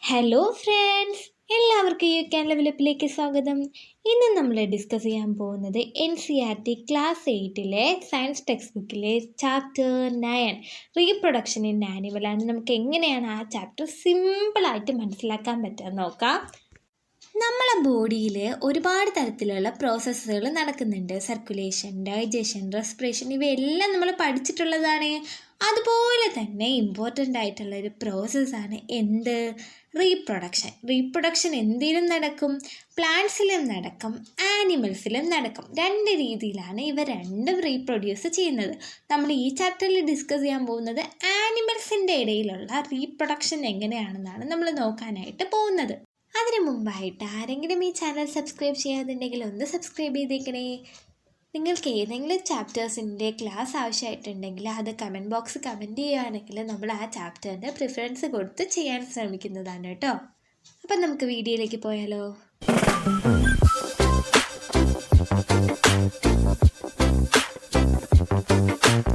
Hello friends, എല്ലാവർക്കും you can ലെവലപ്പിലേക്ക് സ്വാഗതം. ഇന്ന് നമ്മൾ ഡിസ്കസ് ചെയ്യാൻ പോകുന്നത് NCERT ക്ലാസ് 8 സയൻസ് ടെക്സ്റ്റ് ബുക്കിലെ ചാപ്റ്റർ 9 റീപ്രൊഡക്ഷൻ ഇൻ ആനിമലാണ്. നമുക്ക് എങ്ങനെയാണ് ആ ചാപ്റ്റർ സിമ്പിളായിട്ട് മനസ്സിലാക്കാൻ പറ്റുക നോക്കാം. നമ്മളെ ബോഡിയിൽ ഒരുപാട് തരത്തിലുള്ള പ്രോസസ്സുകൾ നടക്കുന്നുണ്ട്. സർക്കുലേഷൻ, ഡൈജഷൻ, റെസ്പിറേഷൻ, ഇവയെല്ലാം നമ്മൾ പഠിച്ചിട്ടുള്ളതാണ്. അതുപോലെ തന്നെ ഇമ്പോർട്ടൻ്റ് ആയിട്ടുള്ള ഒരു പ്രോസസ്സാണ് എന്ത്? റീപ്രൊഡക്ഷൻ എന്തിലും നടക്കും? പ്ലാന്റ്സിലും നടക്കും, ആനിമൽസിലും നടക്കും. രണ്ട് രീതിയിലാണ് ഇവ രണ്ടും റീപ്രൊഡ്യൂസ് ചെയ്യുന്നത്. നമ്മൾ ഈ ചാപ്റ്ററിൽ ഡിസ്കസ് ചെയ്യാൻ പോകുന്നത് ആനിമൽസിൻ്റെ ഇടയിലുള്ള റീപ്രൊഡക്ഷൻ എങ്ങനെയാണെന്നാണ് നമ്മൾ നോക്കാനായിട്ട് പോകുന്നത്. അതിനു മുമ്പായിട്ട് ആരെങ്കിലും ഈ ചാനൽ സബ്സ്ക്രൈബ് ചെയ്യാതുണ്ടെങ്കിൽ ഒന്ന് സബ്സ്ക്രൈബ് ചെയ്തേക്കണേ. നിങ്ങൾക്ക് ഏതെങ്കിലും ചാപ്റ്റേഴ്സിൻ്റെ ക്ലാസ് ആവശ്യമായിട്ടുണ്ടെങ്കിൽ അത് കമൻറ്റ് ബോക്സ് കമൻറ്റ് ചെയ്യുകയാണെങ്കിൽ നമ്മൾ ആ ചാപ്റ്ററിന് പ്രിഫറൻസ് കൊടുത്ത് ചെയ്യാൻ ശ്രമിക്കുന്നതാണ് കേട്ടോ. അപ്പം നമുക്ക് വീഡിയോയിലേക്ക് പോയാലോ.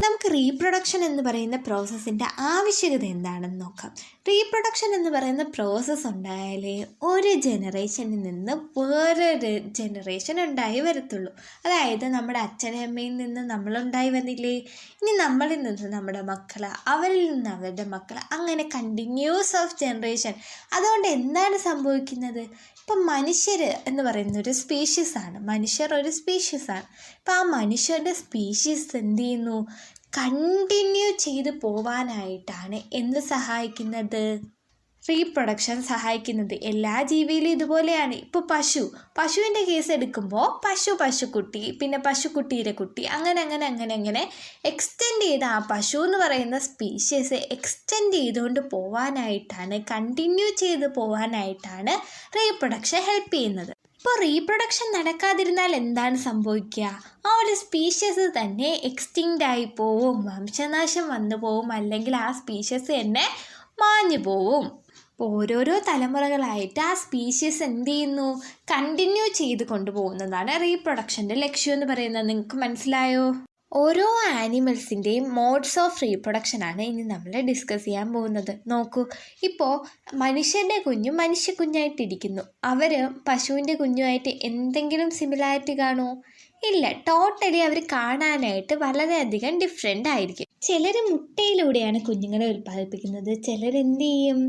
നമുക്ക് റീപ്രൊഡക്ഷൻ എന്ന് പറയുന്ന പ്രോസസ്സിൻ്റെ ആവശ്യകത എന്താണെന്ന് നോക്കാം. റീപ്രൊഡക്ഷൻ എന്ന് പറയുന്ന പ്രോസസ്സ് ഉണ്ടായാലേ ഒരു ജനറേഷനിൽ നിന്ന് വേറൊരു ജനറേഷൻ ഉണ്ടായി വരത്തുള്ളൂ. അതായത് നമ്മുടെ അച്ഛനും അമ്മയിൽ നിന്ന് നമ്മളുണ്ടായി വന്നില്ലേ, ഇനി നമ്മളിൽ നിന്ന് നമ്മുടെ മക്കൾ, അവരിൽ നിന്ന് അവരുടെ മക്കൾ, അങ്ങനെ കണ്ടിന്യൂസ് ഓഫ് ജനറേഷൻ. അതുകൊണ്ട് എന്താണ് സംഭവിക്കുന്നത്? ഇപ്പം മനുഷ്യർ എന്ന് പറയുന്ന ഒരു സ്പീഷീസാണ്. മനുഷ്യർ ഒരു സ്പീഷീസാണ്. ഇപ്പം ആ മനുഷ്യരുടെ സ്പീഷീസ് എന്ത് ചെയ്യുന്നു? കണ്ടിന്യൂ ചെയ്ത് പോവാനായിട്ടാണ് എന്ത് സഹായിക്കുന്നത്? റീപ്രൊഡക്ഷൻ സഹായിക്കുന്നത്. എല്ലാ ജീവിയിലും ഇതുപോലെയാണ്. ഇപ്പോൾ പശുവിൻ്റെ കേസ് എടുക്കുമ്പോൾ പശുക്കുട്ടി, പിന്നെ പശുക്കുട്ടിയുടെ കുട്ടി, അങ്ങനെ എക്സ്റ്റെൻഡ് ചെയ്ത് ആ പശു എന്ന് പറയുന്ന സ്പീഷീസ് എക്സ്റ്റെൻഡ് ചെയ്തുകൊണ്ട് പോവാനായിട്ടാണ്, കണ്ടിന്യൂ ചെയ്ത് പോവാനായിട്ടാണ് റീപ്രൊഡക്ഷൻ ഹെൽപ്പ് ചെയ്യുന്നത്. ഇപ്പോൾ റീപ്രൊഡക്ഷൻ നടക്കാതിരുന്നാൽ എന്താണ് സംഭവിക്കുക? ആ ഒരു സ്പീഷീസ് തന്നെ എക്സ്റ്റിങ്ക്റ്റ് ആയി പോവും, വംശനാശം വന്നു പോവും, അല്ലെങ്കിൽ ആ സ്പീഷീസ് തന്നെ മാഞ്ഞു പോവും. അപ്പോൾ ഓരോരോ തലമുറകളായിട്ട് ആ സ്പീഷീസ് എന്ത് ചെയ്യുന്നു? കണ്ടിന്യൂ ചെയ്ത് കൊണ്ടുപോകുന്നതാണ് റീപ്രൊഡക്ഷൻ്റെ ലക്ഷ്യം എന്ന് പറയുന്നത്. നിങ്ങൾക്ക് മനസ്സിലായോ? ഓരോ ആനിമൽസിൻ്റെയും മോഡ്സ് ഓഫ് റീപ്രൊഡക്ഷനാണ് ഇനി നമ്മൾ ഡിസ്കസ് ചെയ്യാൻ പോകുന്നത്. നോക്കൂ, ഇപ്പോൾ മനുഷ്യൻ്റെ കുഞ്ഞും മനുഷ്യക്കുഞ്ഞായിട്ടിരിക്കുന്നു. അവർ പശുവിൻ്റെ കുഞ്ഞുമായിട്ട് എന്തെങ്കിലും സിമിലാരിറ്റി കാണുമോ? ഇല്ല. ടോട്ടലി അവർ കാണാനായിട്ട് വളരെയധികം ഡിഫറെൻ്റ് ആയിരിക്കും. ചിലർ മുട്ടയിലൂടെയാണ് കുഞ്ഞുങ്ങളെ ഉൽപ്പാദിപ്പിക്കുന്നത്, ചിലർ എന്ത് ചെയ്യും?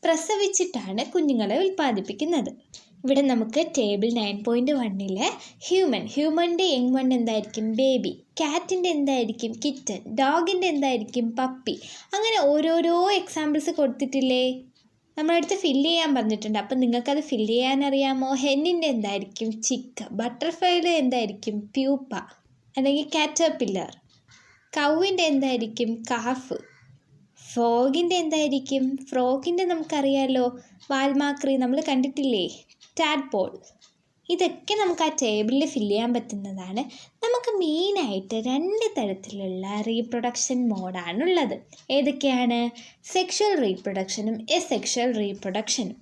പ്രസവിച്ചിട്ടാണ് കുഞ്ഞുങ്ങളെ ഉൽപ്പാദിപ്പിക്കുന്നത്. ഇവിടെ നമുക്ക് ടേബിൾ 9.1 ഹ്യൂമൻ്റെ യങ് വൺ എന്തായിരിക്കും? ബേബി. കാറ്റിൻ്റെ എന്തായിരിക്കും? കിറ്റൻ. ഡോഗിൻ്റെ എന്തായിരിക്കും? പപ്പി. അങ്ങനെ ഓരോരോ എക്സാമ്പിൾസ് കൊടുത്തിട്ടില്ലേ? നമ്മളടുത്ത് ഫില്ല് ചെയ്യാൻ പറഞ്ഞിട്ടുണ്ട്. അപ്പം നിങ്ങൾക്കത് ഫില്ല് ചെയ്യാൻ അറിയാമോ? ഹെന്നിൻ്റെ എന്തായിരിക്കും? ചിക്ക്. ബട്ടർഫ്ലൈയുടെ എന്തായിരിക്കും? പ്യൂപ്പ അല്ലെങ്കിൽ കാറ്റർപില്ലർ. കൗവിൻ്റെ എന്തായിരിക്കും? കാഫ്. ഫ്രോഗിൻ്റെ എന്തായിരിക്കും? ഫ്രോഗിൻ്റെ നമുക്കറിയാമല്ലോ, വാൽമാക്രി, നമ്മൾ കണ്ടിട്ടില്ലേ? ടാഡ്പോൾ. ഇതൊക്കെ നമുക്ക് ആ ടേബിളിൽ ഫില്ല് ചെയ്യാൻ പറ്റുന്നതാണ്. നമുക്ക് മെയിനായിട്ട് 2 തരത്തിലുള്ള റീപ്രൊഡക്ഷൻ മോഡാണുള്ളത്. ഏതൊക്കെയാണ്? സെക്ഷൽ റീപ്രൊഡക്ഷനും എസെക്ഷൽ റീപ്രൊഡക്ഷനും.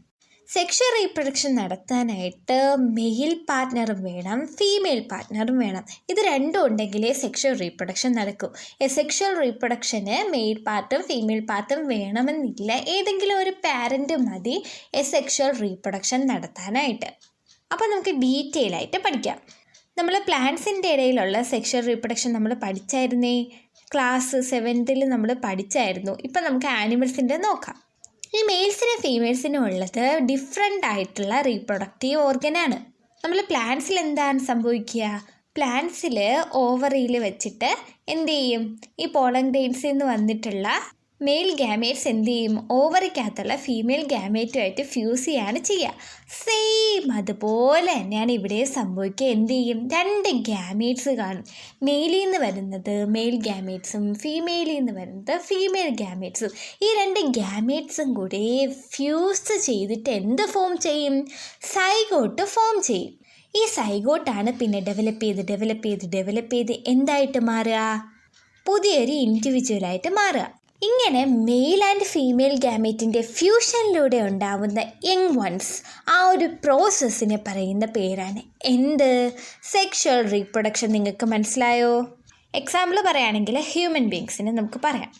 സെക്ഷൽ റീപ്രൊഡക്ഷൻ നടത്താനായിട്ട് മെയിൽ പാർട്ട്ണറും വേണം, ഫീമെയിൽ പാർട്ട്ണറും വേണം. ഇത് രണ്ടും ഉണ്ടെങ്കിലേ സെക്ഷൽ റീപ്രൊഡക്ഷൻ നടക്കും. സെക്ഷൽ റീപ്രൊഡക്ഷന് മെയിൽ പാർട്ടും ഫീമെയിൽ പാർട്ടും വേണമെന്നില്ല. ഏതെങ്കിലും ഒരു പാരൻ്റ് മതി സെക്ഷൽ റീപ്രൊഡക്ഷൻ നടത്താനായിട്ട്. അപ്പോൾ നമുക്ക് ഡീറ്റെയിൽ ആയിട്ട് പഠിക്കാം. നമ്മൾ പ്ലാന്റ്സിൻ്റെ ഇടയിലുള്ള സെക്ഷൽ റീപ്രൊഡക്ഷൻ നമ്മൾ പഠിച്ചായിരുന്നേ. ക്ലാസ് 7ൽ നമ്മൾ പഠിച്ചായിരുന്നു. ഇപ്പം നമുക്ക് ആനിമൽസിൻ്റെ നോക്കാം. ഈ മെയിൽസിനും ഫീമെയിൽസിനും ഉള്ളത് ഡിഫറെൻ്റ് ആയിട്ടുള്ള റീപ്രൊഡക്റ്റീവ് ഓർഗനാണ്. നമ്മൾ പ്ലാന്റ്സിൽ എന്താണ് സംഭവിക്കുക? പ്ലാന്റ്സിൽ ഓവറിയിൽ വെച്ചിട്ട് എന്ത് ചെയ്യും? ഈ പോളൻ ഗ്രെയിൻസിൽ നിന്ന് വന്നിട്ടുള്ള മെയിൽ ഗാമേറ്റ്സ് എന്ത് ചെയ്യും? ഓവറിക്കകത്തുള്ള ഫീമെയിൽ ഗാമേറ്റുമായിട്ട് ഫ്യൂസ് ചെയ്യാണ് ചെയ്യുക. സെയിം അതുപോലെ തന്നെയാണ് ഇവിടെ സംഭവിക്കുക. എന്ത് ചെയ്യും? 2 ഗാമേറ്റ്സ് കാണും. മെയിലിൽ നിന്ന് വരുന്നത് മെയിൽ ഗാമേറ്റ്സും ഫീമെയിലിൽ നിന്ന് വരുന്നത് ഫീമെയിൽ ഗാമേറ്റ്സും. ഈ 2 ഗാമേറ്റ്സും കൂടി ഫ്യൂസ് ചെയ്തിട്ട് എന്ത് ഫോം ചെയ്യും? സൈഗോട്ട് ഫോം ചെയ്യും. ഈ സൈഗോട്ടാണ് പിന്നെ ഡെവലപ്പ് ചെയ്ത് എന്തായിട്ട് മാറുക? പുതിയൊരു ഇൻഡിവിജ്വലായിട്ട് മാറുക. ഇങ്ങനെ മെയിൽ ആൻഡ് ഫീമെയിൽ ഗാമേറ്റിൻ്റെ ഫ്യൂഷനിലൂടെ ഉണ്ടാവുന്ന യങ് വൺസ്, ആ ഒരു പ്രോസസ്സിനെ പറയുന്ന പേരാണ് എന്ത്? Sexual reproduction. നിങ്ങൾക്ക് മനസ്സിലായോ? എക്സാമ്പിൾ പറയുകയാണെങ്കിൽ ഹ്യൂമൻ ബീങ്സിനെ നമുക്ക് പറയാം.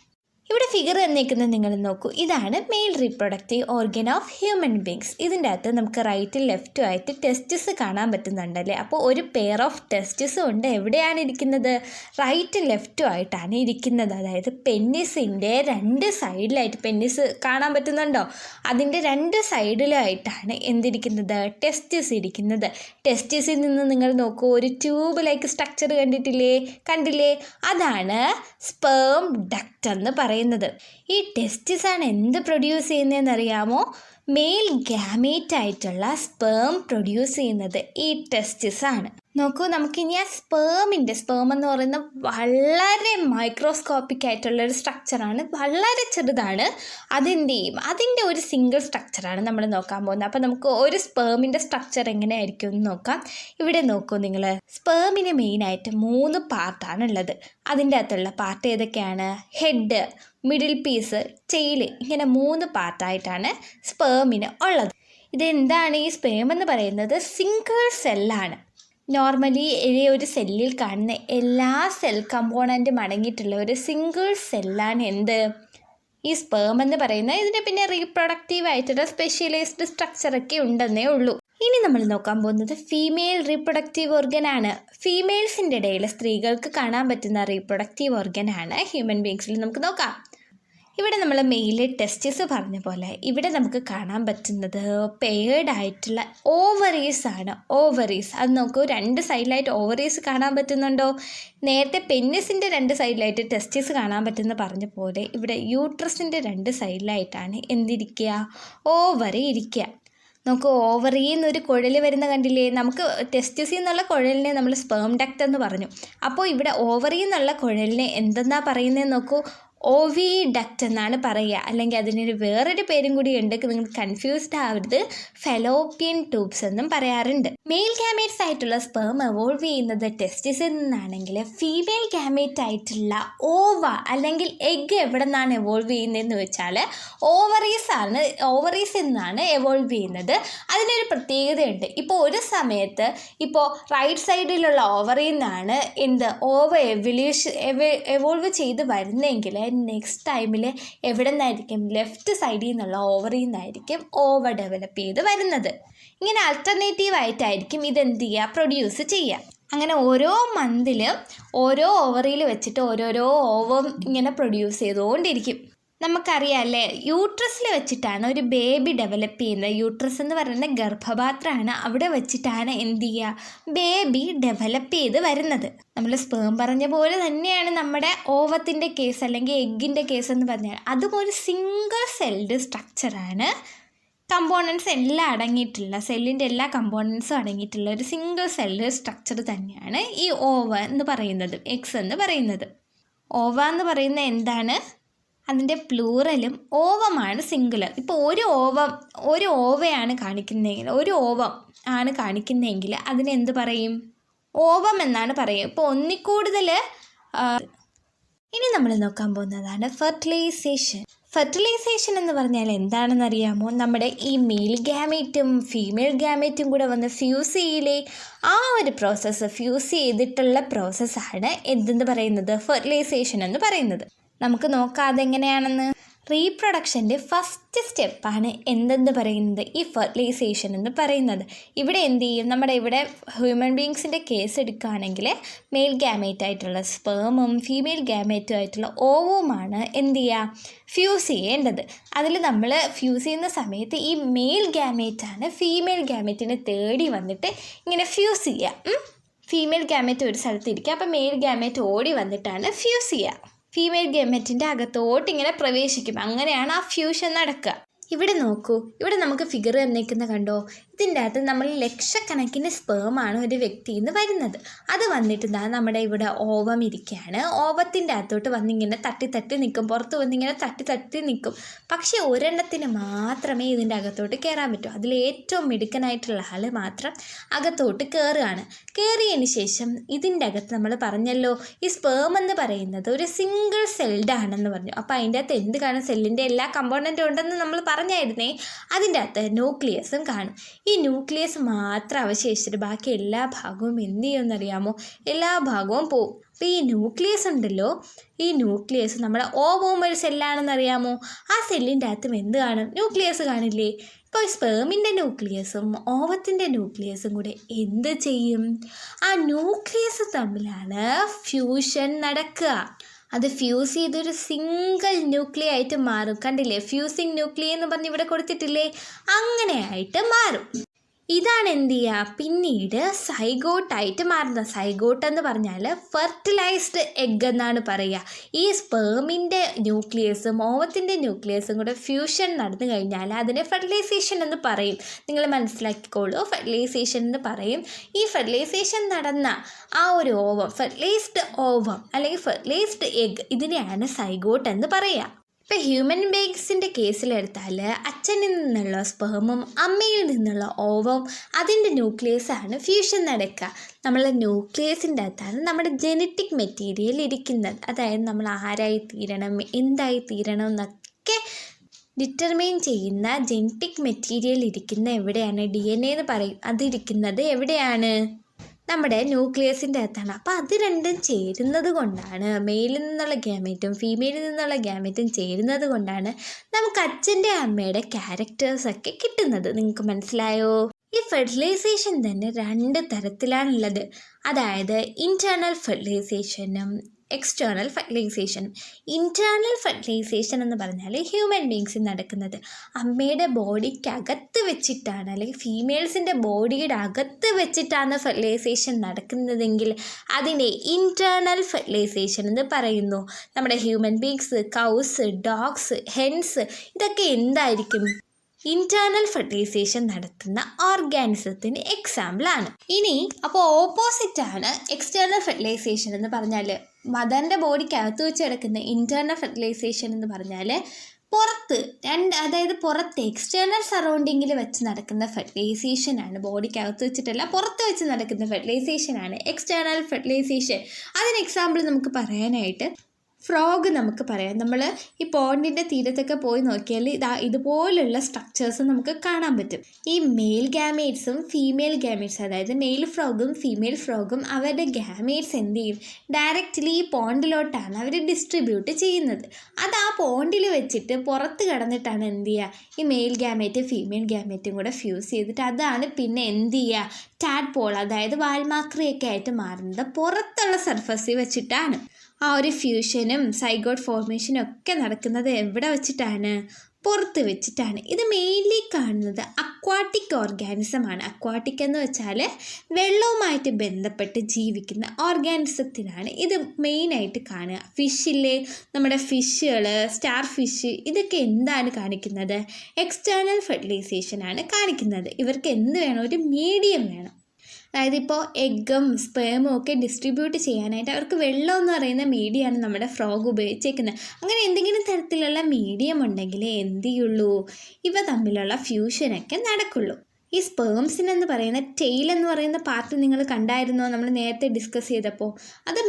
ഇവിടെ ഫിഗർ തന്നേക്കുന്നത് നിങ്ങൾ നോക്കൂ. ഇതാണ് mail reproductive organ of human beings. ഇതിൻ്റെ അകത്ത് നമുക്ക് റൈറ്റും ലെഫ്റ്റും ആയിട്ട് ടെസ്റ്റിസ് കാണാൻ പറ്റുന്നുണ്ടല്ലേ. അപ്പോൾ ഒരു പെയർ ഓഫ് ടെസ്റ്റിസ് ഉണ്ട്. എവിടെയാണ് ഇരിക്കുന്നത്? റൈറ്റും ലെഫ്റ്റും ആയിട്ടാണ് ഇരിക്കുന്നത്. അതായത് പെന്നിസിൻ്റെ രണ്ട് സൈഡിലായിട്ട്, പെന്നിസ് കാണാൻ പറ്റുന്നുണ്ടോ? അതിൻ്റെ രണ്ട് സൈഡിലായിട്ടാണ് എന്തിരിക്കുന്നത്? ടെസ്റ്റിസ് ഇരിക്കുന്നത്. ടെസ്റ്റിസിൽ നിന്ന് നിങ്ങൾ നോക്കൂ, ഒരു ട്യൂബ് ലൈക്ക് സ്ട്രക്ചർ കണ്ടില്ലേ? അതാണ് സ്പേം ഡക്റ്റ് എന്ന് പറയുന്നത്. ഈ ടെസ്റ്റിസ് ആണ് എന്ത് പ്രൊഡ്യൂസ് ചെയ്യുന്നതെന്ന് അറിയാമോ? മെയിൽ ഗാമേറ്റ് ആയിട്ടുള്ള സ്പേം പ്രൊഡ്യൂസ് ചെയ്യുന്നത് ഈ ടെസ്റ്റിസ് ആണ്. നോക്കൂ, നമുക്കിനി ആ സ്പേം എന്ന് പറയുന്ന വളരെ മൈക്രോസ്കോപ്പിക് ആയിട്ടുള്ളൊരു സ്ട്രക്ചറാണ്, വളരെ ചെറുതാണ്. അതെന്ത് ചെയ്യും? അതിൻ്റെ ഒരു സിംഗിൾ സ്ട്രക്ചറാണ് നമ്മൾ നോക്കാൻ പോകുന്നത്. അപ്പോൾ നമുക്ക് ഒരു സ്പേമിൻ്റെ സ്ട്രക്ചർ എങ്ങനെയായിരിക്കും എന്ന് നോക്കാം. ഇവിടെ നോക്കൂ നിങ്ങൾ, സ്പേമിന് മെയിനായിട്ട് 3 പാർട്ടാണുള്ളത്. അതിൻ്റെ അകത്തുള്ള പാർട്ട് ഏതൊക്കെയാണ്? ഹെഡ്, മിഡിൽ പീസ്, ടെയിൽ, ഇങ്ങനെ 3 പാർട്ടായിട്ടാണ് സ്പേമിന് ഉള്ളത്. ഇതെന്താണ്? ഈ സ്പേം എന്ന് പറയുന്നത് സിംഗിൾ സെല്ലാണ്. നോർമലി ഒരു സെല്ലിൽ കാണുന്ന എല്ലാ സെൽ കമ്പോണൻറ്റും അടങ്ങിയിട്ടുള്ള ഒരു സിംഗിൾ സെല്ലാണ് എന്ത്? ഈ സ്പേം എന്ന് പറയുന്നത്. ഇതിന് പിന്നെ റീപ്രൊഡക്റ്റീവ് ആയിട്ടുള്ള സ്പെഷ്യലൈസ്ഡ് സ്ട്രക്ചറൊക്കെ ഉണ്ടെന്നേ ഉള്ളൂ. ഇനി നമ്മൾ നോക്കാൻ പോകുന്നത് ഫീമെയിൽ റീപ്രൊഡക്റ്റീവ് ഓർഗനാണ്. ഫീമെയിൽസിൻ്റെ ഇടയിൽ സ്ത്രീകൾക്ക് കാണാൻ പറ്റുന്ന റീപ്രൊഡക്റ്റീവ് ഓർഗനാണ് ഹ്യൂമൻ ബീങ്സിൽ. നമുക്ക് നോക്കാം. ഇവിടെ നമ്മൾ മെയിലെ ടെസ്റ്റിസ് പറഞ്ഞ പോലെ ഇവിടെ നമുക്ക് കാണാൻ പറ്റുന്നത് പെയർഡ് ആയിട്ടുള്ള ഓവറീസ് ആണ്. ഓവറീസ് അത് നോക്കൂ, 2 സൈഡിലായിട്ട് ഓവറീസ് കാണാൻ പറ്റുന്നുണ്ടോ? നേരത്തെ പെന്നിസിൻ്റെ 2 സൈഡിലായിട്ട് ടെസ്റ്റിസ് കാണാൻ പറ്റുന്ന പറഞ്ഞ പോലെ ഇവിടെ യൂട്രസിൻ്റെ 2 സൈഡിലായിട്ടാണ് എന്തിരിക്കുക? ഓവറി ഇരിക്കുക. നമുക്ക് ഓവറിയിൽ നിന്നൊരു കുഴൽ വരുന്ന കണ്ടില്ലേ? നമുക്ക് ടെസ്റ്റിസിൽ നിന്നുള്ള കുഴലിനെ നമ്മൾ സ്പേം ഡക്റ്റ് എന്ന് പറഞ്ഞു. അപ്പോൾ ഇവിടെ ഓവറിയിൽ നിന്നുള്ള കുഴലിനെ എന്തെന്നാ പറയുന്നത് നോക്കൂ? ഓവിഡക്റ്റ് എന്നാണ് പറയുക. അല്ലെങ്കിൽ അതിനൊരു വേറൊരു പേരും കൂടി ഉണ്ട്, നിങ്ങൾ കൺഫ്യൂസ്ഡ് ആവരുത്. ഫെലോപ്പിയൻ ട്യൂബ്സ് എന്നും പറയാറുണ്ട്. മെയിൽ ഗാമേറ്റ്സ് ആയിട്ടുള്ള സ്പേം എവോൾവ് ചെയ്യുന്നത് ടെസ്റ്റിസിൽ നിന്നാണെങ്കിൽ ഫീമെയിൽ ഗാമേറ്റ് ആയിട്ടുള്ള ഓവ അല്ലെങ്കിൽ എഗ് എവിടെ നിന്നാണ് എവോൾവ് ചെയ്യുന്നതെന്ന് വെച്ചാൽ ഓവറീസിൽ നിന്നാണ് എവോൾവ് ചെയ്യുന്നത്. അതിനൊരു പ്രത്യേകതയുണ്ട്. ഇപ്പോൾ ഒരു സമയത്ത് റൈറ്റ് സൈഡിലുള്ള ഓവറിൽ നിന്നാണ് ഓവ എവോൾവ് ചെയ്ത് വരുന്നതെങ്കിൽ നെക്സ്റ്റ് ടൈമിൽ എവിടെ നിന്നായിരിക്കും? ലെഫ്റ്റ് സൈഡിൽ നിന്നുള്ള ഓവറിൽ നിന്നായിരിക്കും ഓവ ഡെവലപ്പ് ചെയ്ത് വരുന്നത്. ഇങ്ങനെ ആൾട്ടർനേറ്റീവ് ആയിട്ടായിരിക്കും ഇതെന്ത് ചെയ്യുക? പ്രൊഡ്യൂസ് ചെയ്യുക. അങ്ങനെ ഓരോ മന്തിലും ഓരോ ഓവറിൽ വെച്ചിട്ട് ഓരോരോ ഓവം ഇങ്ങനെ പ്രൊഡ്യൂസ് ചെയ്തുകൊണ്ടിരിക്കും. നമുക്കറിയാം അല്ലേ, യൂട്രസിൽ വെച്ചിട്ടാണ് ഒരു ബേബി ഡെവലപ്പ് ചെയ്യുന്നത്. യൂട്രസ് എന്ന് പറയുന്നത് ഗർഭപാത്രമാണ്. അവിടെ വെച്ചിട്ടാണ് എന്ത് ചെയ്യുക? ബേബി ഡെവലപ്പ് ചെയ്ത് വരുന്നത്. നമ്മൾ സ്പേം പറഞ്ഞ പോലെ തന്നെയാണ് നമ്മുടെ ഓവത്തിൻ്റെ കേസ് അല്ലെങ്കിൽ എഗ്ഗിൻ്റെ കേസ് എന്ന് പറഞ്ഞാൽ. അതും ഒരു സിംഗിൾ സെൽഡ് സ്ട്രക്ചറാണ്. കമ്പോണൻസ് എല്ലാം അടങ്ങിയിട്ടുള്ള, സെല്ലിൻ്റെ എല്ലാ കമ്പോണൻസും അടങ്ങിയിട്ടുള്ള ഒരു സിംഗിൾ സെല്ല് സ്ട്രക്ചർ തന്നെയാണ് ഈ ഓവ എന്ന് പറയുന്നത്, എഗ്സ് എന്ന് പറയുന്നത്. ഓവ എന്ന് പറയുന്നത് എന്താണ്? അതിൻ്റെ പ്ലൂറലും ഓവമാണ് സിംഗുലർ. ഇപ്പോൾ ഒരു ഓവയാണ് കാണിക്കുന്നതെങ്കിൽ അതിനെന്ത് പറയും? ഓവം എന്നാണ് പറയുക. ഇപ്പോൾ ഒന്നിക്കൂടുതൽ. ഇനി നമ്മൾ നോക്കാൻ പോകുന്നതാണ് ഫെർട്ടിലൈസേഷൻ. ഫെർട്ടിലൈസേഷൻ എന്ന് പറഞ്ഞാൽ എന്താണെന്നറിയാമോ? നമ്മുടെ ഈ മെയിൽ ഗാമേറ്റും ഫീമെയിൽ ഗാമേറ്റും കൂടെ വന്ന് ഫ്യൂസ് ചെയ്യില്ലേ? ആ ഒരു പ്രോസസ്സ്, ഫ്യൂസ് ചെയ്തിട്ടുള്ള പ്രോസസ്സാണ് എന്തെന്ന് പറയുന്നത്? ഫെർട്ടിലൈസേഷൻ എന്ന് പറയുന്നത്. നമുക്ക് നോക്കാം അതെങ്ങനെയാണെന്ന്. റീപ്രൊഡക്ഷൻ്റെ ഫസ്റ്റ് സ്റ്റെപ്പാണ് എന്തെന്ന് പറയുന്നത്? ഈ ഫെർട്ടിലൈസേഷൻ എന്ന് പറയുന്നത്. ഇവിടെ എന്ത് ചെയ്യും? നമ്മുടെ ഇവിടെ ഹ്യൂമൻ ബീങ്സിൻ്റെ കേസ് എടുക്കുകയാണെങ്കിൽ മെയിൽ ഗാമേറ്റ് ആയിട്ടുള്ള സ്പേമും ഫീമെയിൽ ഗാമേറ്റും ആയിട്ടുള്ള ഓവുമാണ് എന്ത് ചെയ്യുക? ഫ്യൂസ് ചെയ്യേണ്ടത്. അതിൽ നമ്മൾ ഫ്യൂസ് ചെയ്യുന്ന സമയത്ത് ഈ മെയിൽ ഗാമേറ്റാണ് ഫീമെയിൽ ഗാമേറ്റിനെ തേടി വന്നിട്ട് ഇങ്ങനെ ഫ്യൂസ് ചെയ്യുക. ഫീമെയിൽ ഗാമേറ്റ് ഒരു സ്ഥലത്തിരിക്കുക, അപ്പോൾ മെയിൽ ഗാമേറ്റ് ഓടി വന്നിട്ടാണ് ഫ്യൂസ് ചെയ്യുക. ഫീമെയിൽ ഗാമേറ്റിൻ്റെ അകത്തോട്ട് ഇങ്ങനെ പ്രവേശിക്കും. അങ്ങനെയാണ് ആ ഫ്യൂഷൻ നടക്കുക. ഇവിടെ നോക്കൂ, ഇവിടെ നമുക്ക് ഫിഗർ തന്നേക്കുന്ന കണ്ടോ? ഇതിൻ്റെ അകത്ത് നമ്മൾ ലക്ഷക്കണക്കിന് സ്പേമാണ് ഒരു വ്യക്തിയിൽ നിന്ന് വരുന്നത്. അത് വന്നിട്ട് നമ്മുടെ ഇവിടെ ഓവം ഇരിക്കുകയാണ്. ഓവത്തിൻ്റെ അകത്തോട്ട് വന്നിങ്ങനെ തട്ടി നിൽക്കും, പുറത്ത് വന്നിങ്ങനെ തട്ടി നിൽക്കും. പക്ഷേ ഒരെണ്ണത്തിന് മാത്രമേ ഇതിൻ്റെ അകത്തോട്ട് കയറാൻ പറ്റൂ. അതിൽ ഏറ്റവും മിടുക്കനായിട്ടുള്ള ആൾ മാത്രം അകത്തോട്ട് കയറുകയാണ്. കയറിയതിന് ശേഷം ഇതിൻ്റെ അകത്ത് നമ്മൾ പറഞ്ഞല്ലോ, ഈ സ്പേം എന്ന് പറയുന്നത് ഒരു സിംഗിൾ സെൽഡ് ആണെന്ന് പറഞ്ഞു. അപ്പോൾ അതിൻ്റെ അകത്ത് എന്ത് കാണും? സെല്ലിൻ്റെ എല്ലാ കമ്പോണൻറ്റും ഉണ്ടെന്ന് നമ്മൾ പറഞ്ഞായിരുന്നേ. അതിൻ്റെ അകത്ത് ന്യൂക്ലിയസും കാണും. ഈ ന്യൂക്ലിയസ് മാത്രം അവശേഷിച്ചിട്ട് ബാക്കി എല്ലാ ഭാഗവും എന്ത് ചെയ്യുമെന്നറിയാമോ? എല്ലാ ഭാഗവും പോവും. അപ്പോൾ ഈ ന്യൂക്ലിയസ് ഉണ്ടല്ലോ, ഈ ന്യൂക്ലിയസ് നമ്മുടെ ഓവവും ഒരു സെല്ലാണെന്നറിയാമോ? ആ സെല്ലിൻ്റെ അകത്തും എന്ത് കാണും? ന്യൂക്ലിയസ് കാണില്ലേ? ഇപ്പോൾ സ്പേമിൻ്റെ ന്യൂക്ലിയസും ഓവത്തിൻ്റെ ന്യൂക്ലിയസും കൂടെ എന്ത് ചെയ്യും? ആ ന്യൂക്ലിയസ് തമ്മിലാണ് ഫ്യൂഷൻ നടക്കുക. അത് ഫ്യൂസ് ചെയ്തൊരു സിംഗിൾ ന്യൂക്ലിയ ആയിട്ട് മാറും. കണ്ടില്ലേ? ഫ്യൂസിങ് ന്യൂക്ലിയ എന്ന് പറഞ്ഞ് ഇവിടെ കൊടുത്തിട്ടില്ലേ? അങ്ങനെ ആയിട്ട് മാറും. ഇതാണ് എന്ത് ചെയ്യുക? പിന്നീട് സൈഗോട്ടായിട്ട് മാറുന്നത്. സൈഗോട്ട് എന്ന് പറഞ്ഞാൽ ഫെർട്ടിലൈസ്ഡ് എഗ് എന്നാണ് പറയുക. ഈ സ്പേമിൻ്റെ ന്യൂക്ലിയസും ഓവത്തിൻ്റെ ന്യൂക്ലിയസും കൂടെ ഫ്യൂഷൻ നടന്നു കഴിഞ്ഞാൽ അതിനെ ഫെർട്ടിലൈസേഷൻ എന്ന് പറയും. നിങ്ങൾ മനസ്സിലാക്കിക്കോളൂ, ഫെർട്ടിലൈസേഷൻ എന്ന് പറയും. ഈ ഫെർട്ടിലൈസേഷൻ നടന്ന ആ ഒരു ഓവം, ഫെർട്ടിലൈസ്ഡ് ഓവം അല്ലെങ്കിൽ ഫെർട്ടിലൈസ്ഡ് എഗ്, ഇതിനെയാണ് സൈഗോട്ട് എന്ന് പറയുക. ഇപ്പോൾ ഹ്യൂമൻ ബീങ്സിൻ്റെ കേസിലെടുത്താൽ അച്ഛനിൽ നിന്നുള്ള സ്പേമും അമ്മയിൽ നിന്നുള്ള ഓവവും അതിൻ്റെ ന്യൂക്ലിയസാണ് ഫ്യൂഷൻ നടക്കുക. നമ്മളെ ന്യൂക്ലിയസിൻ്റെ അകത്താണ് നമ്മുടെ ജെനറ്റിക് മെറ്റീരിയൽ ഇരിക്കുന്നത്. അതായത് നമ്മൾ ആരായി തീരണം, എന്തായി തീരണം എന്നൊക്കെ ഡിറ്റർമൈൻ ചെയ്യുന്ന ജെനറ്റിക് മെറ്റീരിയൽ ഇരിക്കുന്ന എവിടെയാണ്? DNA എന്ന് പറയും. അതിരിക്കുന്നത് എവിടെയാണ്? നമ്മുടെ ന്യൂക്ലിയസിൻ്റെ അകത്താണ്. അപ്പോൾ അത് രണ്ടും ചേരുന്നത് കൊണ്ടാണ്, മെയിലിൽ നിന്നുള്ള ഗ്യാമേറ്റും ഫീമെയിലിൽ നിന്നുള്ള ഗ്യാമേറ്റും ചേരുന്നത് കൊണ്ടാണ് നമുക്ക് അച്ഛൻ്റെ അമ്മയുടെ ക്യാരക്ടേഴ്സൊക്കെ കിട്ടുന്നത്. നിങ്ങൾക്ക് മനസ്സിലായോ? ഈ ഫെർട്ടിലൈസേഷൻ തന്നെ 2 തരത്തിലാണുള്ളത്. അതായത് ഇൻറ്റേർണൽ ഫെർട്ടിലൈസേഷനും എക്സ്റ്റേർണൽ ഫെർട്ടിലൈസേഷൻ. ഇൻറ്റേർണൽ ഫെർട്ടിലൈസേഷൻ എന്ന് പറഞ്ഞാൽ ഹ്യൂമൻ ബീങ്സിൽ നടക്കുന്നത് അമ്മയുടെ ബോഡിക്കകത്ത് വെച്ചിട്ടാണ്, അല്ലെങ്കിൽ ഫീമെയിൽസിൻ്റെ ബോഡിയുടെ അകത്ത് വെച്ചിട്ടാണ് ഫെർട്ടിലൈസേഷൻ നടക്കുന്നതെങ്കിൽ അതിനെ ഇൻറ്റേർണൽ ഫെർട്ടിലൈസേഷൻ എന്ന് പറയുന്നു. നമ്മുടെ human beings, cows, dogs, hence ഇതൊക്കെ എന്തായിരിക്കും? ഇൻറ്റേർണൽ ഫെർട്ടിലൈസേഷൻ നടത്തുന്ന ഓർഗാനിസത്തിന് എക്സാമ്പിളാണ്. ഇനി അപ്പോൾ ഓപ്പോസിറ്റാണ് എക്സ്റ്റേർണൽ ഫെർട്ടിലൈസേഷൻ എന്ന് പറഞ്ഞാൽ. മദറിൻ്റെ ബോഡിക്കകത്ത് വെച്ച് കിടക്കുന്ന ഇൻറ്റേർണൽ ഫെർട്ടിലൈസേഷൻ എന്ന് പറഞ്ഞാൽ അതായത് പുറത്ത് എക്സ്റ്റേർണൽ സറൗണ്ടിങ്ങിൽ വെച്ച് നടക്കുന്ന ഫെർട്ടിലൈസേഷനാണ്. ബോഡിക്കകത്ത് വെച്ചിട്ടല്ല, പുറത്ത് വെച്ച് നടക്കുന്ന ഫെർട്ടിലൈസേഷനാണ് എക്സ്റ്റേർണൽ ഫെർട്ടിലൈസേഷൻ. അതിന് എക്സാമ്പിൾ നമുക്ക് പറയാനായിട്ട് ഫ്രോഗ് നമുക്ക് പറയാം. നമ്മൾ ഈ പോണ്ടിൻ്റെ തീരത്തൊക്കെ പോയി നോക്കിയാൽ ഇതുപോലുള്ള സ്ട്രക്ചേഴ്സ് നമുക്ക് കാണാൻ പറ്റും. ഈ മെയിൽ ഗാമേറ്റ്സും ഫീമെയിൽ ഗാമേറ്റ്സ്, അതായത് മെയിൽ ഫ്രോഗും ഫീമെയിൽ ഫ്രോഗും അവരുടെ ഗാമേറ്റ്സ് എന്ത് ചെയ്യും? ഡയറക്റ്റ്ലി ഈ പോണ്ടിലോട്ടാണ് അവർ ഡിസ്ട്രിബ്യൂട്ട് ചെയ്യുന്നത്. അത് ആ പോണ്ടിൽ വെച്ചിട്ട് പുറത്ത് കിടന്നിട്ടാണ് എന്ത് ചെയ്യുക? ഈ മെയിൽ ഗാമേറ്റ് ഫീമെയിൽ ഗാമേറ്റും കൂടെ ഫ്യൂസ് ചെയ്തിട്ട് അതാണ് പിന്നെ എന്ത് ചെയ്യുക? ടാഡ്പോൾ, അതായത് വാൽമാക്രിയൊക്കെ ആയിട്ട് മാറുന്നത് പുറത്തുള്ള സർഫസിൽ വെച്ചിട്ടാണ്. ആ ഒരു ഫ്യൂഷനും സൈഗോട്ട് ഫോർമേഷനും ഒക്കെ നടക്കുന്നത് എവിടെ വെച്ചിട്ടാണ്? പുറത്ത് വെച്ചിട്ടാണ്. ഇത് മെയിൻലി കാണുന്നത് അക്വാട്ടിക് ഓർഗാനിസമാണ്. അക്വാട്ടിക് എന്ന് വെച്ചാൽ വെള്ളവുമായിട്ട് ബന്ധപ്പെട്ട് ജീവിക്കുന്ന ഓർഗാനിസത്തിനാണ് ഇത് മെയിനായിട്ട് കാണുക. ഫിഷില്ലേ, നമ്മുടെ ഫിഷുകൾ, സ്റ്റാർ ഫിഷ്, ഇതൊക്കെ എന്താണ് കാണിക്കുന്നത്? എക്സ്റ്റേർണൽ ഫെർട്ടിലൈസേഷനാണ് കാണിക്കുന്നത്. ഇവർക്ക് എന്ത് വേണം? ഒരു മീഡിയം വേണം. അതായത് ഇപ്പോൾ എഗ്ഗും സ്പേമും ഒക്കെ ഡിസ്ട്രിബ്യൂട്ട് ചെയ്യാനായിട്ട് അവർക്ക് വെള്ളം എന്ന് പറയുന്ന മീഡിയമാണ് നമ്മുടെ ഫ്രോഗ് ഉപയോഗിച്ചേക്കുന്നത്. അങ്ങനെ എന്തെങ്കിലും തരത്തിലുള്ള മീഡിയം ഉണ്ടെങ്കിൽ എന്ത് ചെയ്യുള്ളൂ? ഇവ തമ്മിലുള്ള ഫ്യൂഷനൊക്കെ നടക്കുള്ളൂ. ഈ സ്പേംസിനെന്ന് പറയുന്ന ടെയിൽ എന്ന് പറയുന്ന പാർട്ട് നിങ്ങൾ കണ്ടായിരുന്നോ? നമ്മൾ നേരത്തെ ഡിസ്കസ് ചെയ്തപ്പോൾ അത്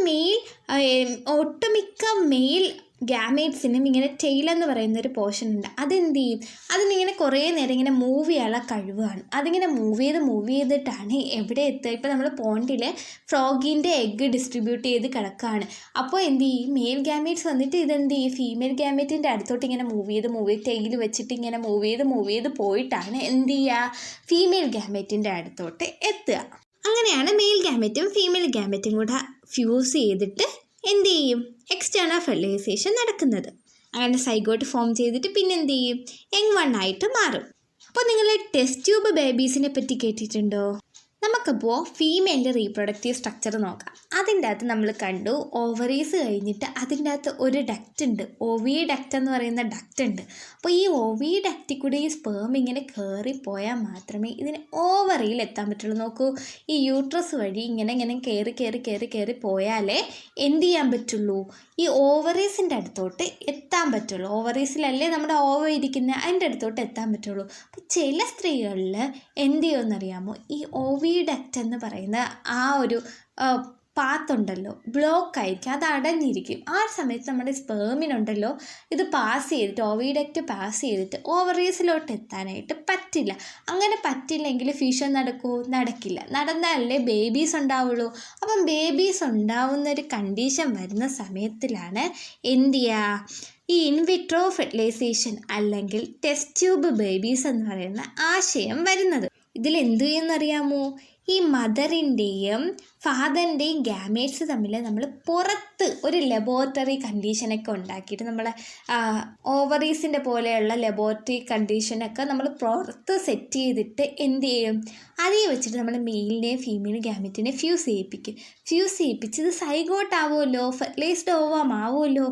ഒട്ടുമിക്ക മെയിൽ ഗാമേറ്റ്സിനും ഇങ്ങനെ ടെയിൽ എന്ന് പറയുന്നൊരു പോർഷൻ ഉണ്ട്. അതെന്ത് ചെയ്യും? അതിനിങ്ങനെ കുറേ നേരം ഇങ്ങനെ മൂവ് ചെയ്യാനുള്ള കഴിവാണ്. അതിങ്ങനെ മൂവ് ചെയ്തിട്ടാണ് എവിടെ എത്തുക? ഇപ്പോൾ നമ്മൾ പോണ്ടിൽ ഫ്രോഗിൻ്റെ എഗ്ഗ് ഡിസ്ട്രിബ്യൂട്ട് ചെയ്ത് കിടക്കുകയാണ്. അപ്പോൾ എന്ത് ചെയ്യും? മെയിൽ ഗാമേറ്റ്സ് വന്നിട്ട് ഇതെന്ത് ചെയ്യും? ഫീമെയിൽ ഗാമേറ്റിൻ്റെ അടുത്തോട്ട് ഇങ്ങനെ മൂവ് ചെയ്ത് ടെയിൽ വെച്ചിട്ട് ഇങ്ങനെ മൂവ് ചെയ്ത് പോയിട്ടാണ് എന്ത് ചെയ്യുക? ഫീമെയിൽ ഗാമേറ്റിൻ്റെ അടുത്തോട്ട് എത്തുക. അങ്ങനെയാണ് മെയിൽ ഗാമേറ്റും ഫീമെയിൽ ഗാമേറ്റും കൂടെ ഫ്യൂസ് ചെയ്തിട്ട് എന്ത് ചെയ്യും? എക്സ്റ്റേർണൽ ഫെർട്ടിലൈസേഷൻ നടക്കുന്നത്. അങ്ങനെ സൈഗോട്ട് ഫോം ചെയ്തിട്ട് പിന്നെ എന്ത് ചെയ്യും? യങ് വൺ ആയിട്ട് മാറും. അപ്പോൾ നിങ്ങൾ ടെസ്റ്റ് ട്യൂബ് ബേബീസിനെ പറ്റി കേട്ടിട്ടുണ്ടോ? നമുക്കപ്പോൾ ഫീമെയിലിൻ്റെ റീപ്രൊഡക്റ്റീവ് സ്ട്രക്ചർ നോക്കാം. അതിൻ്റെ അകത്ത് നമ്മൾ കണ്ടു ഓവറീസ് കഴിഞ്ഞിട്ട് അതിൻ്റെ അകത്ത് ഒരു ഡക്റ്റ് ഉണ്ട്, ഓവി ഡക്റ്റ് എന്ന് പറയുന്ന ഡക്റ്റ് ഉണ്ട്. അപ്പോൾ ഈ ഓവി ഡക്റ്റിൽ കൂടി ഈ സ്പേം ഇങ്ങനെ കയറിപ്പോയാൽ മാത്രമേ ഇതിന് ഓവറിയിൽ എത്താൻ പറ്റുള്ളൂ. നോക്കൂ, ഈ യൂട്രസ് വഴി ഇങ്ങനെ കയറി പോയാലേ എന്ത് ചെയ്യാൻ പറ്റുള്ളൂ? ഈ ഓവറീസിൻ്റെ അടുത്തോട്ട് എത്താൻ പറ്റുള്ളൂ. ഓവറീസിലല്ലേ നമ്മുടെ ഓവ ഇരിക്കുന്നത്, അതിൻ്റെ അടുത്തോട്ട് എത്താൻ പറ്റുള്ളൂ. അപ്പോൾ ചില സ്ത്രീകളിൽ എന്ത് ചെയ്യുമെന്നറിയാമോ? ഈ ഓവി ഡക്റ്റ് എന്ന് പറയുന്ന ആ ഒരു പാത്തുണ്ടല്ലോ ബ്ലോക്ക് ആയിരിക്കും, അത് അടഞ്ഞിരിക്കും. ആ സമയത്ത് നമ്മുടെ സ്പേമിനുണ്ടല്ലോ ഇത് പാസ് ചെയ്തിട്ട് ഓവിഡക്റ്റ് പാസ് ചെയ്തിട്ട് ഓവറീസിലോട്ട് എത്താനായിട്ട് പറ്റില്ല. അങ്ങനെ പറ്റില്ലെങ്കിൽ ഫ്യൂഷൻ നടക്കുമോ? നടക്കില്ല. നടന്നാലല്ലേ ബേബീസ് ഉണ്ടാവുള്ളൂ. അപ്പം ബേബീസ് ഉണ്ടാവുന്നൊരു കണ്ടീഷൻ വരുന്ന സമയത്തിലാണ് എന്ത് ചെയ്യുക, ഈ ഇൻവിട്രോ ഫെർട്ടിലൈസേഷൻ അല്ലെങ്കിൽ ടെസ്റ്റ് ട്യൂബ് ബേബീസ് എന്ന് പറയുന്ന ആശയം വരുന്നത്. ഇതിൽ എന്തു ചെയ്യുമെന്നറിയാമോ? ഈ മദറിൻ്റെയും ഫാദറിൻ്റെയും ഗ്യാമേറ്റ്സ് തമ്മിൽ നമ്മൾ പുറത്ത് ഒരു ലബോറട്ടറി കണ്ടീഷനൊക്കെ ഉണ്ടാക്കിയിട്ട് നമ്മളെ ഓവറീസിൻ്റെ പോലെയുള്ള ലബോറട്ടറി കണ്ടീഷനൊക്കെ നമ്മൾ പുറത്ത് സെറ്റ് ചെയ്തിട്ട് എന്ത് ചെയ്യും, അതിൽ വെച്ചിട്ട് നമ്മൾ മെയിലിനെയും ഫീമെയിൽ ഗ്യാമറ്റിനെ ഫ്യൂസ് ചെയ്യിപ്പിച്ച് ഇത് സൈഗോട്ട് ആവുമല്ലോ, ഫെർട്ടിലൈസ്ഡ് ഓവം ആവുമല്ലോ.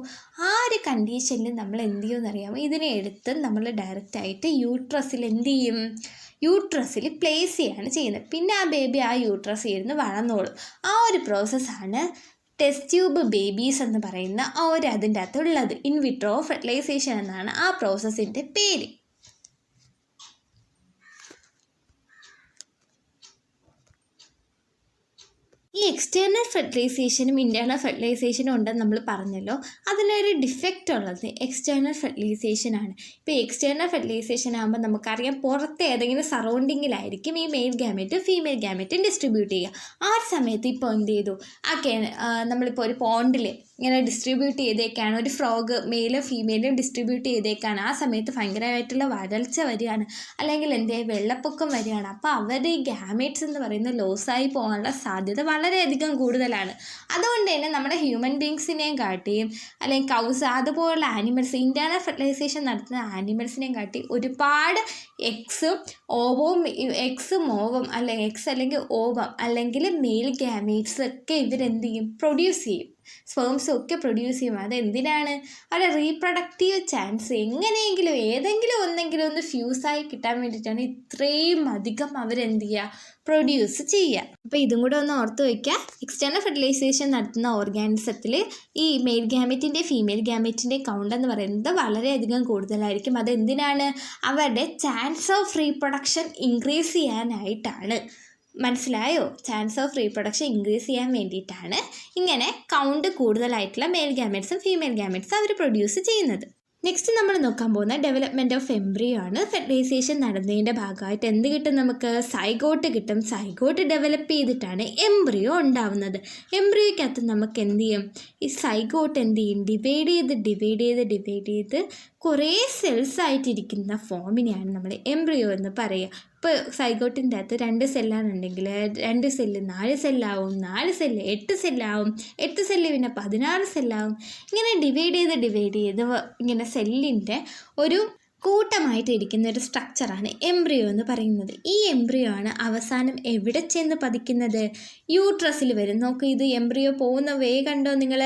ആ ഒരു കണ്ടീഷനിൽ നമ്മൾ എന്ത് ചെയ്യുമെന്നറിയാമോ? ഇതിനെ എടുത്ത് നമ്മൾ ഡയറക്റ്റായിട്ട് യൂട്രസിൽ എന്ത് ചെയ്യും, യൂട്രസിൽ പ്ലേസ് ചെയ്യാണ് ചെയ്യുന്നത്. പിന്നെ ആ ബേബി ആ യൂട്രസിൽ ഇരുന്ന് വളർന്നോളും. ആ ഒരു പ്രോസസ്സാണ് ടെസ്റ്റ് ട്യൂബ് ബേബീസ് എന്ന് പറയുന്ന അതിൻ്റെ അകത്തുള്ളത്. ഇൻവിട്രോ ഫെർട്ടിലൈസേഷൻ എന്നാണ് ആ പ്രോസസ്സിൻ്റെ പേര്. ഈ എക്സ്റ്റേണൽ ഫെർട്ടിലൈസേഷനും ഇൻറ്റേർണൽ ഫെർട്ടിലൈസേഷനും ഉണ്ടെന്ന് നമ്മൾ പറഞ്ഞല്ലോ. അതിനൊരു ഡിഫക്റ്റ് ഉള്ളത് എക്സ്റ്റേണൽ ഫെർട്ടിലൈസേഷനാണ്. ഇപ്പോൾ എക്സ്റ്റേണൽ ഫെർട്ടിലൈസേഷൻ ആകുമ്പോൾ നമുക്കറിയാം പുറത്തെ ഏതെങ്കിലും സറൗണ്ടിങ്ങിലായിരിക്കും ഈ മെയിൽ ഗ്യാമറ്റും ഫീമെയിൽ ഗ്യാമറ്റും ഡിസ്ട്രിബ്യൂട്ട് ചെയ്യുക. ആ സമയത്ത് ഇപ്പോൾ എന്ത് ചെയ്തു, നമ്മളിപ്പോൾ ഒരു പോണ്ടിൽ ഇങ്ങനെ ഡിസ്ട്രിബ്യൂട്ട് ചെയ്തേക്കാണ്, ഒരു ഫ്രോഗ് മെയിലും ഫീമെയിലും ഡിസ്ട്രിബ്യൂട്ട് ചെയ്തേക്കാണ്. ആ സമയത്ത് ഭയങ്കരമായിട്ടുള്ള വരൾച്ച വരികയാണ്, അല്ലെങ്കിൽ വെള്ളപ്പൊക്കം വരികയാണ്. അപ്പോൾ അവരുടെ ഈ ഗ്യാമേറ്റ്സ് എന്ന് പറയുന്ന ലോസായി പോകാനുള്ള സാധ്യത വളരെയധികം കൂടുതലാണ്. അതുകൊണ്ട് തന്നെ നമ്മുടെ ഹ്യൂമൻ ബീങ്സിനെയും കാട്ടിയും അല്ലെങ്കിൽ കൗസ് അതുപോലുള്ള ആനിമൽസ്, ഇൻറ്റേർണൽ ഫെർട്ടിലൈസേഷൻ നടത്തുന്ന ആനിമൽസിനെയും കാട്ടി ഒരുപാട് എക്സും ഓവവും അല്ലെങ്കിൽ ഓവം അല്ലെങ്കിൽ മെയിൽ ഗ്യാമേറ്റ്സ് ഒക്കെ ഇവരെന്ത് ചെയ്യും, പ്രൊഡ്യൂസ് ചെയ്യും. സ്പേംസും ഒക്കെ പ്രൊഡ്യൂസ് ചെയ്യും. അതെന്തിനാണ്? അവരുടെ റീപ്രൊഡക്റ്റീവ് ചാൻസ് എങ്ങനെയെങ്കിലും ഏതെങ്കിലും ഒന്ന് ഫ്യൂസായി കിട്ടാൻ വേണ്ടിയിട്ടാണ് ഇത്രയും അധികം അവരെന്ത് ചെയ്യുക, പ്രൊഡ്യൂസ് ചെയ്യുക. അപ്പോൾ ഇതും കൂടെ ഒന്ന് ഓർത്ത് വയ്ക്കുക. എക്സ്റ്റേണൽ ഫെർട്ടിലൈസേഷൻ നടത്തുന്ന ഓർഗാനിസത്തിൽ ഈ മെയിൽ ഗ്യാമറ്റിൻ്റെ ഫീമെയിൽ ഗ്യാമറ്റിൻ്റെ കൗണ്ട് എന്ന് പറയുന്നത് വളരെയധികം കൂടുതലായിരിക്കും. അതെന്തിനാണ്? അവരുടെ ചാൻസ് ഓഫ് റീപ്രൊഡക്ഷൻ ഇൻക്രീസ് ചെയ്യാനായിട്ടാണ്. മനസ്സിലായോ? ചാൻസ് ഓഫ് റീപ്രൊഡക്ഷൻ ഇൻക്രീസ് ചെയ്യാൻ വേണ്ടിയിട്ടാണ് ഇങ്ങനെ കൗണ്ട് കൂടുതലായിട്ടുള്ള മെയിൽ ഗ്യാമറ്റ്സും ഫീമെയിൽ ഗ്യാമറ്റ്സും അവർ പ്രൊഡ്യൂസ് ചെയ്യുന്നത്. നെക്സ്റ്റ് നമ്മൾ നോക്കാൻ പോകുന്ന ഡെവലപ്മെൻറ്റ് ഓഫ് എംബ്രിയോ ആണ്. ഫെർട്ടിലൈസേഷൻ നടന്നതിൻ്റെ ഭാഗമായിട്ട് എന്ത് കിട്ടും? നമുക്ക് സൈഗോട്ട് കിട്ടും. സൈഗോട്ട് ഡെവലപ്പ് ചെയ്തിട്ടാണ് എംബ്രിയോ ഉണ്ടാവുന്നത്. എംബ്രിയോയ്ക്കകത്ത് നമുക്ക് എന്ത് ചെയ്യും, ഈ സൈഗോട്ട് എന്ത് ചെയ്യും, ഡിവൈഡ് ചെയ്ത് കുറേ സെൽസ് ആയിട്ടിരിക്കുന്ന ഫോമിനെയാണ് നമ്മൾ എംബ്രിയോ എന്ന് പറയുക. ഇപ്പോൾ സൈഗോട്ടിൻ്റെ അകത്ത് 2 സെല്ലാണെന്നുണ്ടെങ്കിൽ 2 സെല്ല് 4 സെല്ലാവും, 4 സെല്ല് 8 സെല്ലാവും, 8 സെല്ല് പിന്നെ 16 സെല്ലാവും. ഇങ്ങനെ ഡിവൈഡ് ചെയ്ത് ഇങ്ങനെ സെല്ലിൻ്റെ ഒരു കൂട്ടമായിട്ട് ഇരിക്കുന്ന ഒരു സ്ട്രക്ചറാണ് എംബ്രിയോ എന്ന് പറയുന്നത്. ഈ എംബ്രിയോ ആണ് അവസാനം എവിടെ ചെന്ന് പതിക്കുന്നത്? യൂട്രസിൽ വരും. നോക്ക്, ഇത് എംബ്രിയോ പോകുന്ന വേ കണ്ടോ നിങ്ങൾ?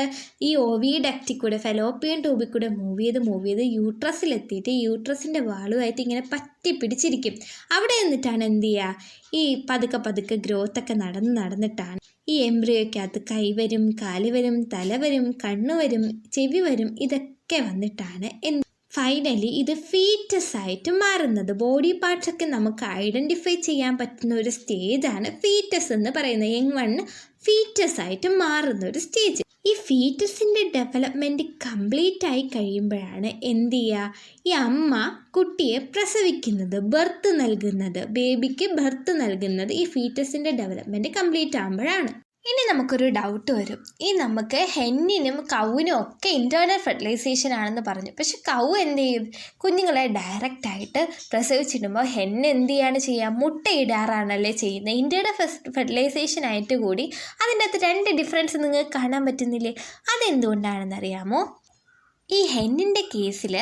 ഈ ഓവിഡക്റ്റിൽ കൂടെ ഫെലോപ്പിയൻ ട്യൂബിൽ കൂടെ മൂവ് ചെയ്ത് യൂട്രസിലെത്തിയിട്ട് യൂട്രസിൻ്റെ വാളുമായിട്ട് ഇങ്ങനെ പറ്റി പിടിച്ചിരിക്കും. അവിടെ നിന്നിട്ടാണ് എന്ത് ചെയ്യുക, ഈ പതുക്കെ ഗ്രോത്തൊക്കെ നടന്നിട്ടാണ് ഈ എംബ്രിയോയ്ക്കകത്ത് കൈ വരും, കാല് വരും, തല വരും, കണ്ണ് വരും, ചെവി വരും. ഇതൊക്കെ വന്നിട്ടാണ് ഫൈനലി ഇത് ഫീറ്റസ് ആയിട്ട് മാറുന്നത്. ബോഡി പാർട്സ് ഒക്കെ നമുക്ക് ഐഡൻറ്റിഫൈ ചെയ്യാൻ പറ്റുന്ന ഒരു സ്റ്റേജാണ് ഫീറ്റസ് എന്ന് പറയുന്നത്. യങ് വൺ ഫീറ്റസ് ആയിട്ട് മാറുന്ന ഒരു സ്റ്റേജ്. ഈ ഫീറ്റസിൻ്റെ ഡെവലപ്മെൻറ്റ് കംപ്ലീറ്റ് ആയി കഴിയുമ്പോഴാണ് എന്ത് ചെയ്യുക, ഈ അമ്മ കുട്ടിയെ പ്രസവിക്കുന്നത്, ബേബിക്ക് ബർത്ത് നൽകുന്നത് ഈ ഫീറ്റസിൻ്റെ ഡെവലപ്മെൻറ്റ് കംപ്ലീറ്റ് ആകുമ്പോഴാണ്. ഇനി നമുക്കൊരു ഡൗട്ട് വരും. നമുക്ക് ഹെന്നിനും കൗവിനും ഒക്കെ ഇൻറ്റേർണൽ ഫെർട്ടിലൈസേഷൻ ആണെന്ന് പറഞ്ഞു. പക്ഷെ കൗ എന്ത് ചെയ്യും? കുഞ്ഞുങ്ങളെ ഡയറക്റ്റായിട്ട് പ്രസവിച്ചിടുമ്പോൾ ഹെന്ന് എന്ത് ചെയ്യാണ് ചെയ്യുക? മുട്ടയിടാറാണല്ലേ ചെയ്യുന്നത്. ഇൻറ്റേർണൽ ഫെർട്ടിലൈസേഷൻ ആയിട്ട് കൂടി അതിൻ്റെ അകത്ത് 2 ഡിഫറൻസ് നിങ്ങൾക്ക് കാണാൻ പറ്റുന്നില്ലേ? അതെന്തുകൊണ്ടാണെന്നറിയാമോ? ഈ ഹെന്നിൻ്റെ കേസിൽ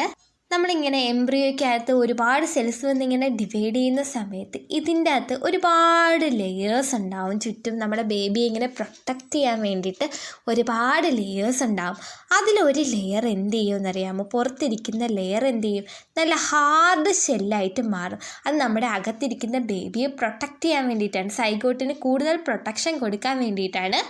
നമ്മളിങ്ങനെ എംബ്രിയോയ്ക്കകത്ത് ഒരുപാട് സെൽസ് വന്നിങ്ങനെ ഡിവൈഡ് ചെയ്യുന്ന സമയത്ത് ഇതിൻ്റെ അകത്ത് ഒരുപാട് ലെയേഴ്സ് ഉണ്ടാവും. ചുറ്റും നമ്മുടെ ബേബിയെ ഇങ്ങനെ പ്രൊട്ടക്റ്റ് ചെയ്യാൻ വേണ്ടിയിട്ട് ഒരുപാട് ലെയേഴ്സ് ഉണ്ടാവും. അതിലൊരു ലെയർ എന്ത് ചെയ്യുമെന്നറിയാമോ? പുറത്തിരിക്കുന്ന ലെയർ എന്ത് ചെയ്യും? നല്ല ഹാർഡ് ഷെല്ലായിട്ട് മാറും. അത് നമ്മുടെ അകത്തിരിക്കുന്ന ബേബിയെ പ്രൊട്ടക്റ്റ് ചെയ്യാൻ വേണ്ടിയിട്ടാണ്, സൈഗോട്ടിന് കൂടുതൽ പ്രൊട്ടക്ഷൻ കൊടുക്കാൻ വേണ്ടിയിട്ടാണ്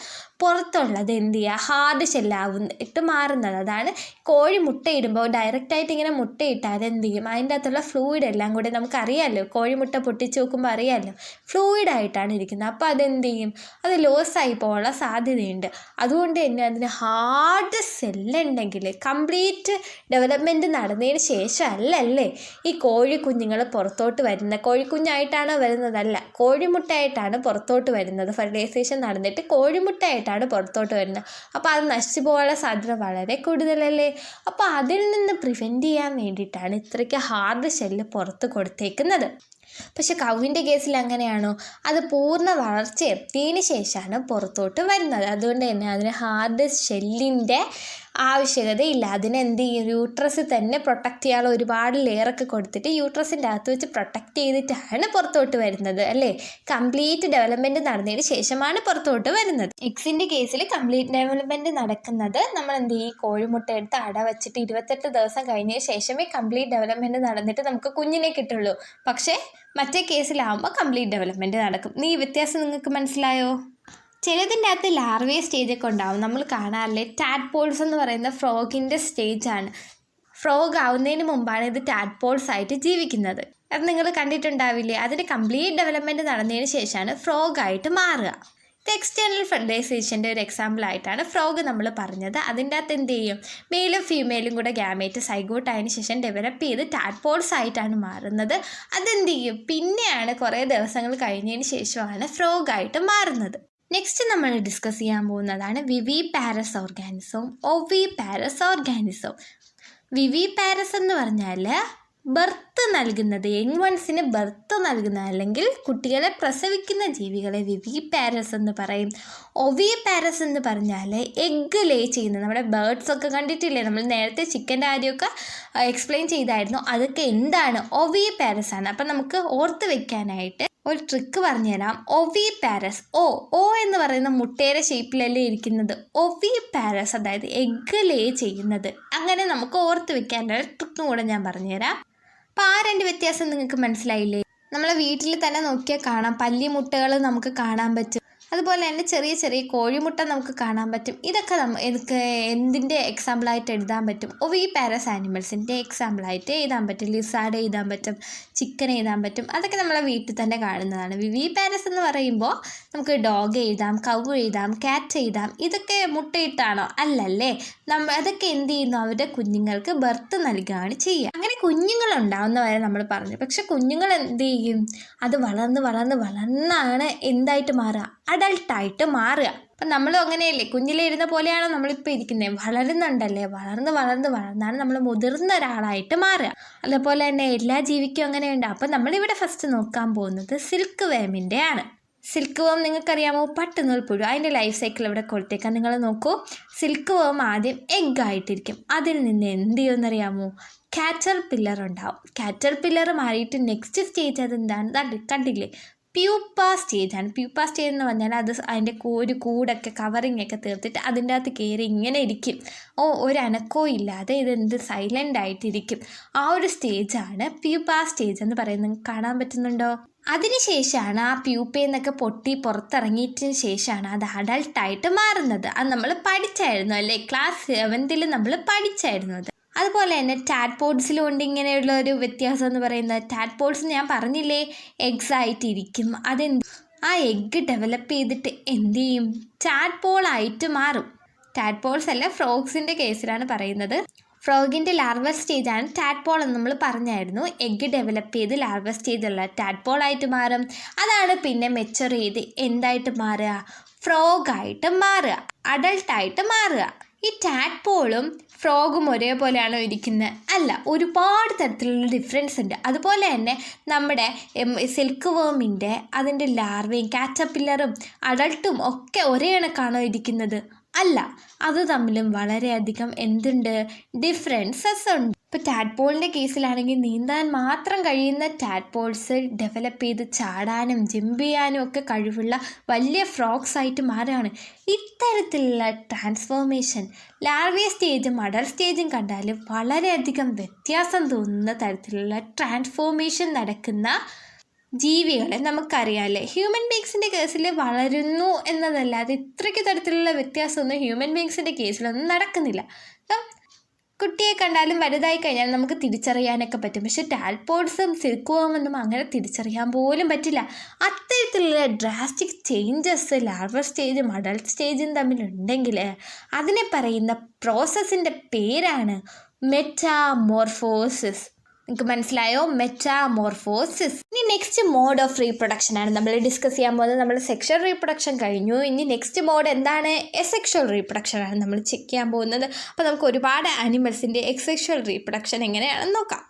പുറത്തുള്ളത് എന്ത് ചെയ്യുക, ഹാർഡ് ഷെല്ലായിട്ട് മാറുന്നത്. അതാണ് കോഴി മുട്ടയിടുമ്പോൾ ഡയറക്റ്റായിട്ട് ഇങ്ങനെ മുട്ടയിട്ടാൽ എന്ത് ചെയ്യും, അതിൻ്റെ അകത്തുള്ള ഫ്ലൂയിഡ് എല്ലാം കൂടി നമുക്കറിയാമല്ലോ, കോഴിമുട്ട പൊട്ടിച്ച് നോക്കുമ്പോൾ അറിയാമല്ലോ ഫ്ലൂയിഡായിട്ടാണ് ഇരിക്കുന്നത്. അപ്പോൾ അതെന്ത് ചെയ്യും, അത് ലോസായി പോകാനുള്ള സാധ്യതയുണ്ട്. അതുകൊണ്ട് തന്നെ അതിന് ഹാർഡ് സെല്ലുണ്ടെങ്കിൽ കംപ്ലീറ്റ് ഡെവലപ്മെൻറ്റ് നടന്നതിന് ശേഷം അല്ലല്ലേ ഈ കോഴിക്കുഞ്ഞുങ്ങൾ പുറത്തോട്ട് വരുന്നത്. കോഴിക്കുഞ്ഞായിട്ടാണോ വരുന്നതല്ല, കോഴിമുട്ടയായിട്ടാണ് പുറത്തോട്ട് വരുന്നത്. ഫെർട്ടിലൈസേഷൻ നടന്നിട്ട് കോഴിമുട്ടയായിട്ടാണ് പുറത്തോട്ട് വരുന്നത്. അപ്പോൾ അത് നശിച്ചു പോകാനുള്ള സാധ്യത വളരെ കൂടുതലല്ലേ. അപ്പോൾ അതിൽ നിന്ന് പ്രിവെൻറ്റ് ചെയ്യാൻ വേണ്ടിയിട്ടാണ് ഇത്രയ്ക്ക് ഹാർഡ് ഷെല്ല് പുറത്ത് കൊടുത്തേക്കുന്നത്. പക്ഷെ കൗവിൻ്റെ കേസിൽ അങ്ങനെയാണോ, അത് പൂർണ്ണ വളർച്ച എത്തിയതിന് ശേഷമാണ് പുറത്തോട്ട് വരുന്നത്. അതുകൊണ്ട് തന്നെ അതിന് ഹാർഡ് ഷെല്ലിൻ്റെ ആവശ്യകതയില്ല. അതിനെന്ത് ചെയ്യും, യൂട്രസ് തന്നെ പ്രൊട്ടക്റ്റ് ചെയ്യാനുള്ള ഒരുപാട് ലെയറൊക്കെ കൊടുത്തിട്ട് യൂട്രസിൻ്റെ അകത്ത് വെച്ച് പ്രൊട്ടക്റ്റ് ചെയ്തിട്ടാണ് പുറത്തോട്ട് വരുന്നത് അല്ലേ. കംപ്ലീറ്റ് ഡെവലപ്മെൻറ്റ് നടന്നതിന് ശേഷമാണ് പുറത്തോട്ട് വരുന്നത്. എഗ്സിൻ്റെ കേസിൽ കംപ്ലീറ്റ് ഡെവലപ്മെൻറ്റ് നടക്കുന്നത് നമ്മൾ എന്ത് ചെയ്യും, കോഴിമുട്ട എടുത്ത് അട വെച്ചിട്ട് 28 ദിവസം കഴിഞ്ഞതിന് ശേഷമേ കംപ്ലീറ്റ് ഡെവലപ്മെൻറ്റ് നടന്നിട്ട് നമുക്ക് കുഞ്ഞിനെ കിട്ടുള്ളൂ. പക്ഷേ മറ്റേ കേസിലാവുമ്പോൾ കംപ്ലീറ്റ് ഡെവലപ്മെൻറ്റ് നടക്കും. ഈ വ്യത്യാസം നിങ്ങൾക്ക് മനസ്സിലായോ? ചിലതിൻ്റെ അകത്ത് ലാർവേ സ്റ്റേജൊക്കെ ഉണ്ടാവും. നമ്മൾ കാണാറില്ലേ, ടാഡ്പോൾസ് എന്ന് പറയുന്ന ഫ്രോഗിൻ്റെ സ്റ്റേജാണ്. ഫ്രോഗ് ആവുന്നതിന് മുമ്പാണ് ഇത് ടാഡ്പോൾസ് ആയിട്ട് ജീവിക്കുന്നത്. അത് നിങ്ങൾ കണ്ടിട്ടുണ്ടാവില്ലേ. അതിൻ്റെ കംപ്ലീറ്റ് ഡെവലപ്മെൻറ്റ് നടന്നതിന് ശേഷമാണ് ഫ്രോഗായിട്ട് മാറുക. ഇത് എക്സ്റ്റേണൽ ഫെർട്ടിലൈസേഷൻ്റെ ഒരു എക്സാമ്പിളായിട്ടാണ് ഫ്രോഗ് നമ്മൾ പറഞ്ഞത്. അതിൻ്റെ അകത്ത് എന്ത് ചെയ്യും, മെയിലും ഫീമെയിലും കൂടെ ഗ്യാമേറ്റ് സൈഗോട്ട് ആയതിനു ശേഷം ഡെവലപ്പ് ചെയ്ത് ടാഡ്പോൾസ് ആയിട്ടാണ് മാറുന്നത്. അതെന്ത് ചെയ്യും, പിന്നെയാണ് കുറേ ദിവസങ്ങൾ കഴിഞ്ഞതിന് ശേഷമാണ് ഫ്രോഗായിട്ട് മാറുന്നത്. നെക്സ്റ്റ് നമ്മൾ ഡിസ്കസ് ചെയ്യാൻ പോകുന്നതാണ് വിവിപാരസ് ഓർഗാനിസം, ഒവിപാരസ് ഓർഗാനിസം. വിവിപാരസ് എന്ന് പറഞ്ഞാൽ ബർത്ത് നൽകുന്നത്, യങ് വൺസിന് ബർത്ത് നൽകുന്ന അല്ലെങ്കിൽ കുട്ടികളെ പ്രസവിക്കുന്ന ജീവികളെ വിവിപാരസ് എന്ന് പറയും. ഒവിപാരസ് എന്ന് പറഞ്ഞാൽ എഗ്ഗ് ലേ ചെയ്യുന്നത്. നമ്മുടെ ബേർഡ്സൊക്കെ കണ്ടിട്ടില്ലേ, നമ്മൾ നേരത്തെ ചിക്കൻ്റെ കാര്യമൊക്കെ എക്സ്പ്ലെയിൻ ചെയ്തായിരുന്നു. അതൊക്കെ എന്താണ്, ഒവിപാരസ് ആണ്. അപ്പം നമുക്ക് ഓർത്ത് വെക്കാനായിട്ട് ഒരു ട്രിക്ക് പറഞ്ഞുതരാം. ഒവിപാരസ്, ഓ എന്ന് പറയുന്ന മുട്ടയുടെ ഷേപ്പിലല്ലേ ഇരിക്കുന്നത്. ഒവിപാരസ് അതായത് എഗ്ഗ് ലേ ചെയ്യുന്നത്. അങ്ങനെ നമുക്ക് ഓർത്ത് വെക്കാനുള്ള ട്രിക്കും കൂടെ ഞാൻ പറഞ്ഞുതരാം. അപ്പോൾ ആ രണ്ട് വ്യത്യാസം നിങ്ങൾക്ക് മനസ്സിലായില്ലേ? നമ്മളെ വീട്ടിൽ തന്നെ നോക്കിയാൽ കാണാം, പല്ലിമുട്ടകൾ നമുക്ക് കാണാൻ പറ്റും. അതുപോലെ തന്നെ ചെറിയ ചെറിയ കോഴിമുട്ട നമുക്ക് കാണാൻ പറ്റും. ഇതൊക്കെ എന്തിൻ്റെ എക്സാമ്പിളായിട്ട് എഴുതാൻ പറ്റും, ഒവിപാരസ് ആനിമൽസിൻ്റെ എക്സാമ്പിളായിട്ട് എഴുതാൻ പറ്റും. ലിസാർഡ് എഴുതാൻ പറ്റും, ചിക്കൻ എഴുതാൻ പറ്റും. അതൊക്കെ നമ്മളെ വീട്ടിൽ തന്നെ കാണുന്നതാണ്. വിവിപാരസ് എന്ന് പറയുമ്പോൾ നമുക്ക് ഡോഗ് എഴുതാം, കൗ എഴുതാം, കാറ്റ് എഴുതാം. ഇതൊക്കെ മുട്ടയിട്ടാണോ? അല്ലല്ലേ. അതൊക്കെ എന്ത് ചെയ്യുന്നു, അവരുടെ കുഞ്ഞുങ്ങൾക്ക് ബർത്ത് നൽകുകയാണ് ചെയ്യുക. അങ്ങനെ കുഞ്ഞുങ്ങളുണ്ടാവുന്ന വരെ നമ്മൾ പറഞ്ഞു. പക്ഷെ കുഞ്ഞുങ്ങൾ എന്ത് ചെയ്യും, അത് വളർന്നാണ് എന്തായിട്ട് മാറുക, അഡൾട്ടായിട്ട് മാറുക. അപ്പം നമ്മളും അങ്ങനെയല്ലേ, കുഞ്ഞിലിരുന്ന പോലെയാണോ നമ്മളിപ്പോൾ ഇരിക്കുന്നത്, വളരുന്നുണ്ടല്ലേ, വളർന്നാണ് നമ്മൾ മുതിർന്ന ഒരാളായിട്ട് മാറുക. അതുപോലെ തന്നെ എല്ലാ ജീവിക്കും അങ്ങനെയുണ്ട്. അപ്പം നമ്മളിവിടെ ഫസ്റ്റ് നോക്കാൻ പോകുന്നത് സിൽക്ക് വേമിൻ്റെ ആണ്. സിൽക്ക് വേം നിങ്ങൾക്കറിയാമോ, പട്ടുനൂൽ പുഴു. അതിൻ്റെ ലൈഫ് സൈക്കിൾ ഇവിടെ കൊടുത്തേക്കാം. നിങ്ങൾ നോക്കൂ, സിൽക്ക് വേം ആദ്യം എഗ് ആയിട്ടിരിക്കും. അതിൽ നിന്ന് എന്ത് ചെയ്യുമെന്നറിയാമോ, കാറ്റർ പില്ലർ ഉണ്ടാവും. കാറ്റർ പില്ലർ മാറിയിട്ട് നെക്സ്റ്റ് സ്റ്റേജ് അതെന്താണ്, കണ്ടില്ലേ, പ്യൂപ്പ സ്റ്റേജാണ്. പ്യൂപ്പ സ്റ്റേജ് എന്ന് പറഞ്ഞാൽ അത് അതിൻ്റെ ഒരു കൂടൊക്കെ കവറിങ് ഒക്കെ തീർത്തിട്ട് അതിൻ്റെ അകത്ത് കയറി ഇങ്ങനെ ഇരിക്കും. ഒരു അനക്കവും ഇല്ലാതെ ഇതെന്ത് സൈലൻ്റ് ആയിട്ടിരിക്കും. ആ ഒരു സ്റ്റേജാണ് പ്യൂപ്പ സ്റ്റേജ് എന്ന് പറയുന്നത്. നിങ്ങൾക്ക് കാണാൻ പറ്റുന്നുണ്ടോ? അതിനുശേഷമാണ് ആ പ്യൂപ്പയിൽ നിന്നൊക്കെ പൊട്ടി പുറത്തിറങ്ങിയതിന് ശേഷമാണ് അത് അഡൾട്ടായിട്ട് മാറുന്നത്. അത് നമ്മൾ പഠിച്ചായിരുന്നു അല്ലേ, ക്ലാസ് 7ൽ നമ്മൾ പഠിച്ചായിരുന്നു അത്. അതുപോലെ തന്നെ ടാഡ്പോഡ്സിലും ഉണ്ട് ഇങ്ങനെയുള്ള ഒരു വ്യത്യാസം എന്ന് പറയുന്നത്. ടാഡ്പോഡ്സ് ഞാൻ പറഞ്ഞില്ലേ, എഗ്സ് ആയിട്ടിരിക്കും. ആ എഗ്ഗ് ഡെവലപ്പ് ചെയ്തിട്ട് എന്ത് ചെയ്യും, ടാഡ്പോളായിട്ട് മാറും. ടാഡ്പോൾസ് അല്ല, ഫ്രോഗ്സിൻ്റെ കേസിലാണ് പറയുന്നത്. ഫ്രോഗിൻ്റെ ലാർവൽ സ്റ്റേജാണ് ടാഡ്പോൾ എന്ന് നമ്മൾ പറഞ്ഞായിരുന്നു. എഗ്ഗ് ഡെവലപ്പ് ചെയ്ത് ലാർവൽ സ്റ്റേജുള്ള ടാഡ്പോളായിട്ട് മാറും. അതാണ് പിന്നെ മെച്ചർ ചെയ്ത് എന്തായിട്ട് മാറുക, ഫ്രോഗായിട്ട് മാറുക, അഡൾട്ടായിട്ട് മാറുക. ഈ ടാഡ്പോളും ഫ്രോഗും ഒരേപോലെയാണോ ഇരിക്കുന്നത്? അല്ല, ഒരുപാട് തരത്തിലുള്ള ഡിഫറൻസ് ഉണ്ട്. അതുപോലെ തന്നെ നമ്മുടെ സിൽക്ക് വേമിൻ്റെ അതിൻ്റെ ലാർവയും കാറ്റർപില്ലറും അഡൾട്ടും ഒക്കെ ഒരേ കണക്കാണോ ഇരിക്കുന്നത്? അല്ല, അത് തമ്മിലും വളരെയധികം എന്തുണ്ട്, ഡിഫറൻസസ് ഉണ്ട്. ഇപ്പോൾ ടാഡ്പോളിൻ്റെ കേസിലാണെങ്കിൽ നീന്താൻ മാത്രം കഴിയുന്ന ടാഡ്പോൾസ് ഡെവലപ്പ് ചെയ്ത് ചാടാനും ജമ്പ് ചെയ്യാനും ഒക്കെ കഴിവുള്ള വലിയ ഫ്രോഗ്സ് ആയിട്ട് മാറുകയാണ്. ഇത്തരത്തിലുള്ള ട്രാൻസ്ഫോർമേഷൻ ലാർവേ സ്റ്റേജും അഡൾട്ട് സ്റ്റേജും കണ്ടാൽ വളരെയധികം വ്യത്യാസം തോന്നുന്ന തരത്തിലുള്ള ട്രാൻസ്ഫോർമേഷൻ നടക്കുന്ന ജീവികളെ നമുക്കറിയാമല്ലേ. ഹ്യൂമൻ ബീങ്സിൻ്റെ കേസിൽ വളരുന്നു എന്നതല്ലാതെ ഇത്രയ്ക്ക് തരത്തിലുള്ള വ്യത്യാസമൊന്നും ഹ്യൂമൻ ബീങ്സിൻ്റെ കേസിലൊന്നും നടക്കുന്നില്ല. കുട്ടിയെ കണ്ടാലും വലുതായി കഴിഞ്ഞാൽ നമുക്ക് തിരിച്ചറിയാനൊക്കെ പറ്റും. പക്ഷെ ടാഡ്പോഡ്സും സിൽക്ക്വാമും അങ്ങനെ തിരിച്ചറിയാൻ പോലും പറ്റില്ല. അത്തരത്തിലുള്ള ഡ്രാസ്റ്റിക് ചേഞ്ചസ് ലാർവൽ സ്റ്റേജും അഡൾട്ട് സ്റ്റേജും തമ്മിലുണ്ടെങ്കിൽ അതിനെ പറയുന്ന പ്രോസസ്സിൻ്റെ പേരാണ് മെറ്റാമോർഫോസിസ്. നിങ്ങൾക്ക് മനസ്സിലായോ? മെറ്റാമോർഫോസിസ്. ഇനി നെക്സ്റ്റ് മോഡ് ഓഫ് റീപ്രൊഡക്ഷൻ ആണ് നമ്മൾ ഡിസ്കസ് ചെയ്യാൻ പോകുന്നത്. നമ്മൾ സെക്ഷൽ റീപ്രൊഡക്ഷൻ കഴിഞ്ഞു. ഇനി നെക്സ്റ്റ് മോഡ് എന്താണ്? എസെക്ഷൽ റീപ്രൊഡക്ഷൻ ആണ് നമ്മൾ ചെക്ക് ചെയ്യാൻ പോകുന്നത്. അപ്പോൾ നമുക്ക് ഒരുപാട് ആനിമൽസിൻ്റെ എസെക്ഷൽ റീപ്രൊഡക്ഷൻ എങ്ങനെയാണെന്ന് നോക്കാം.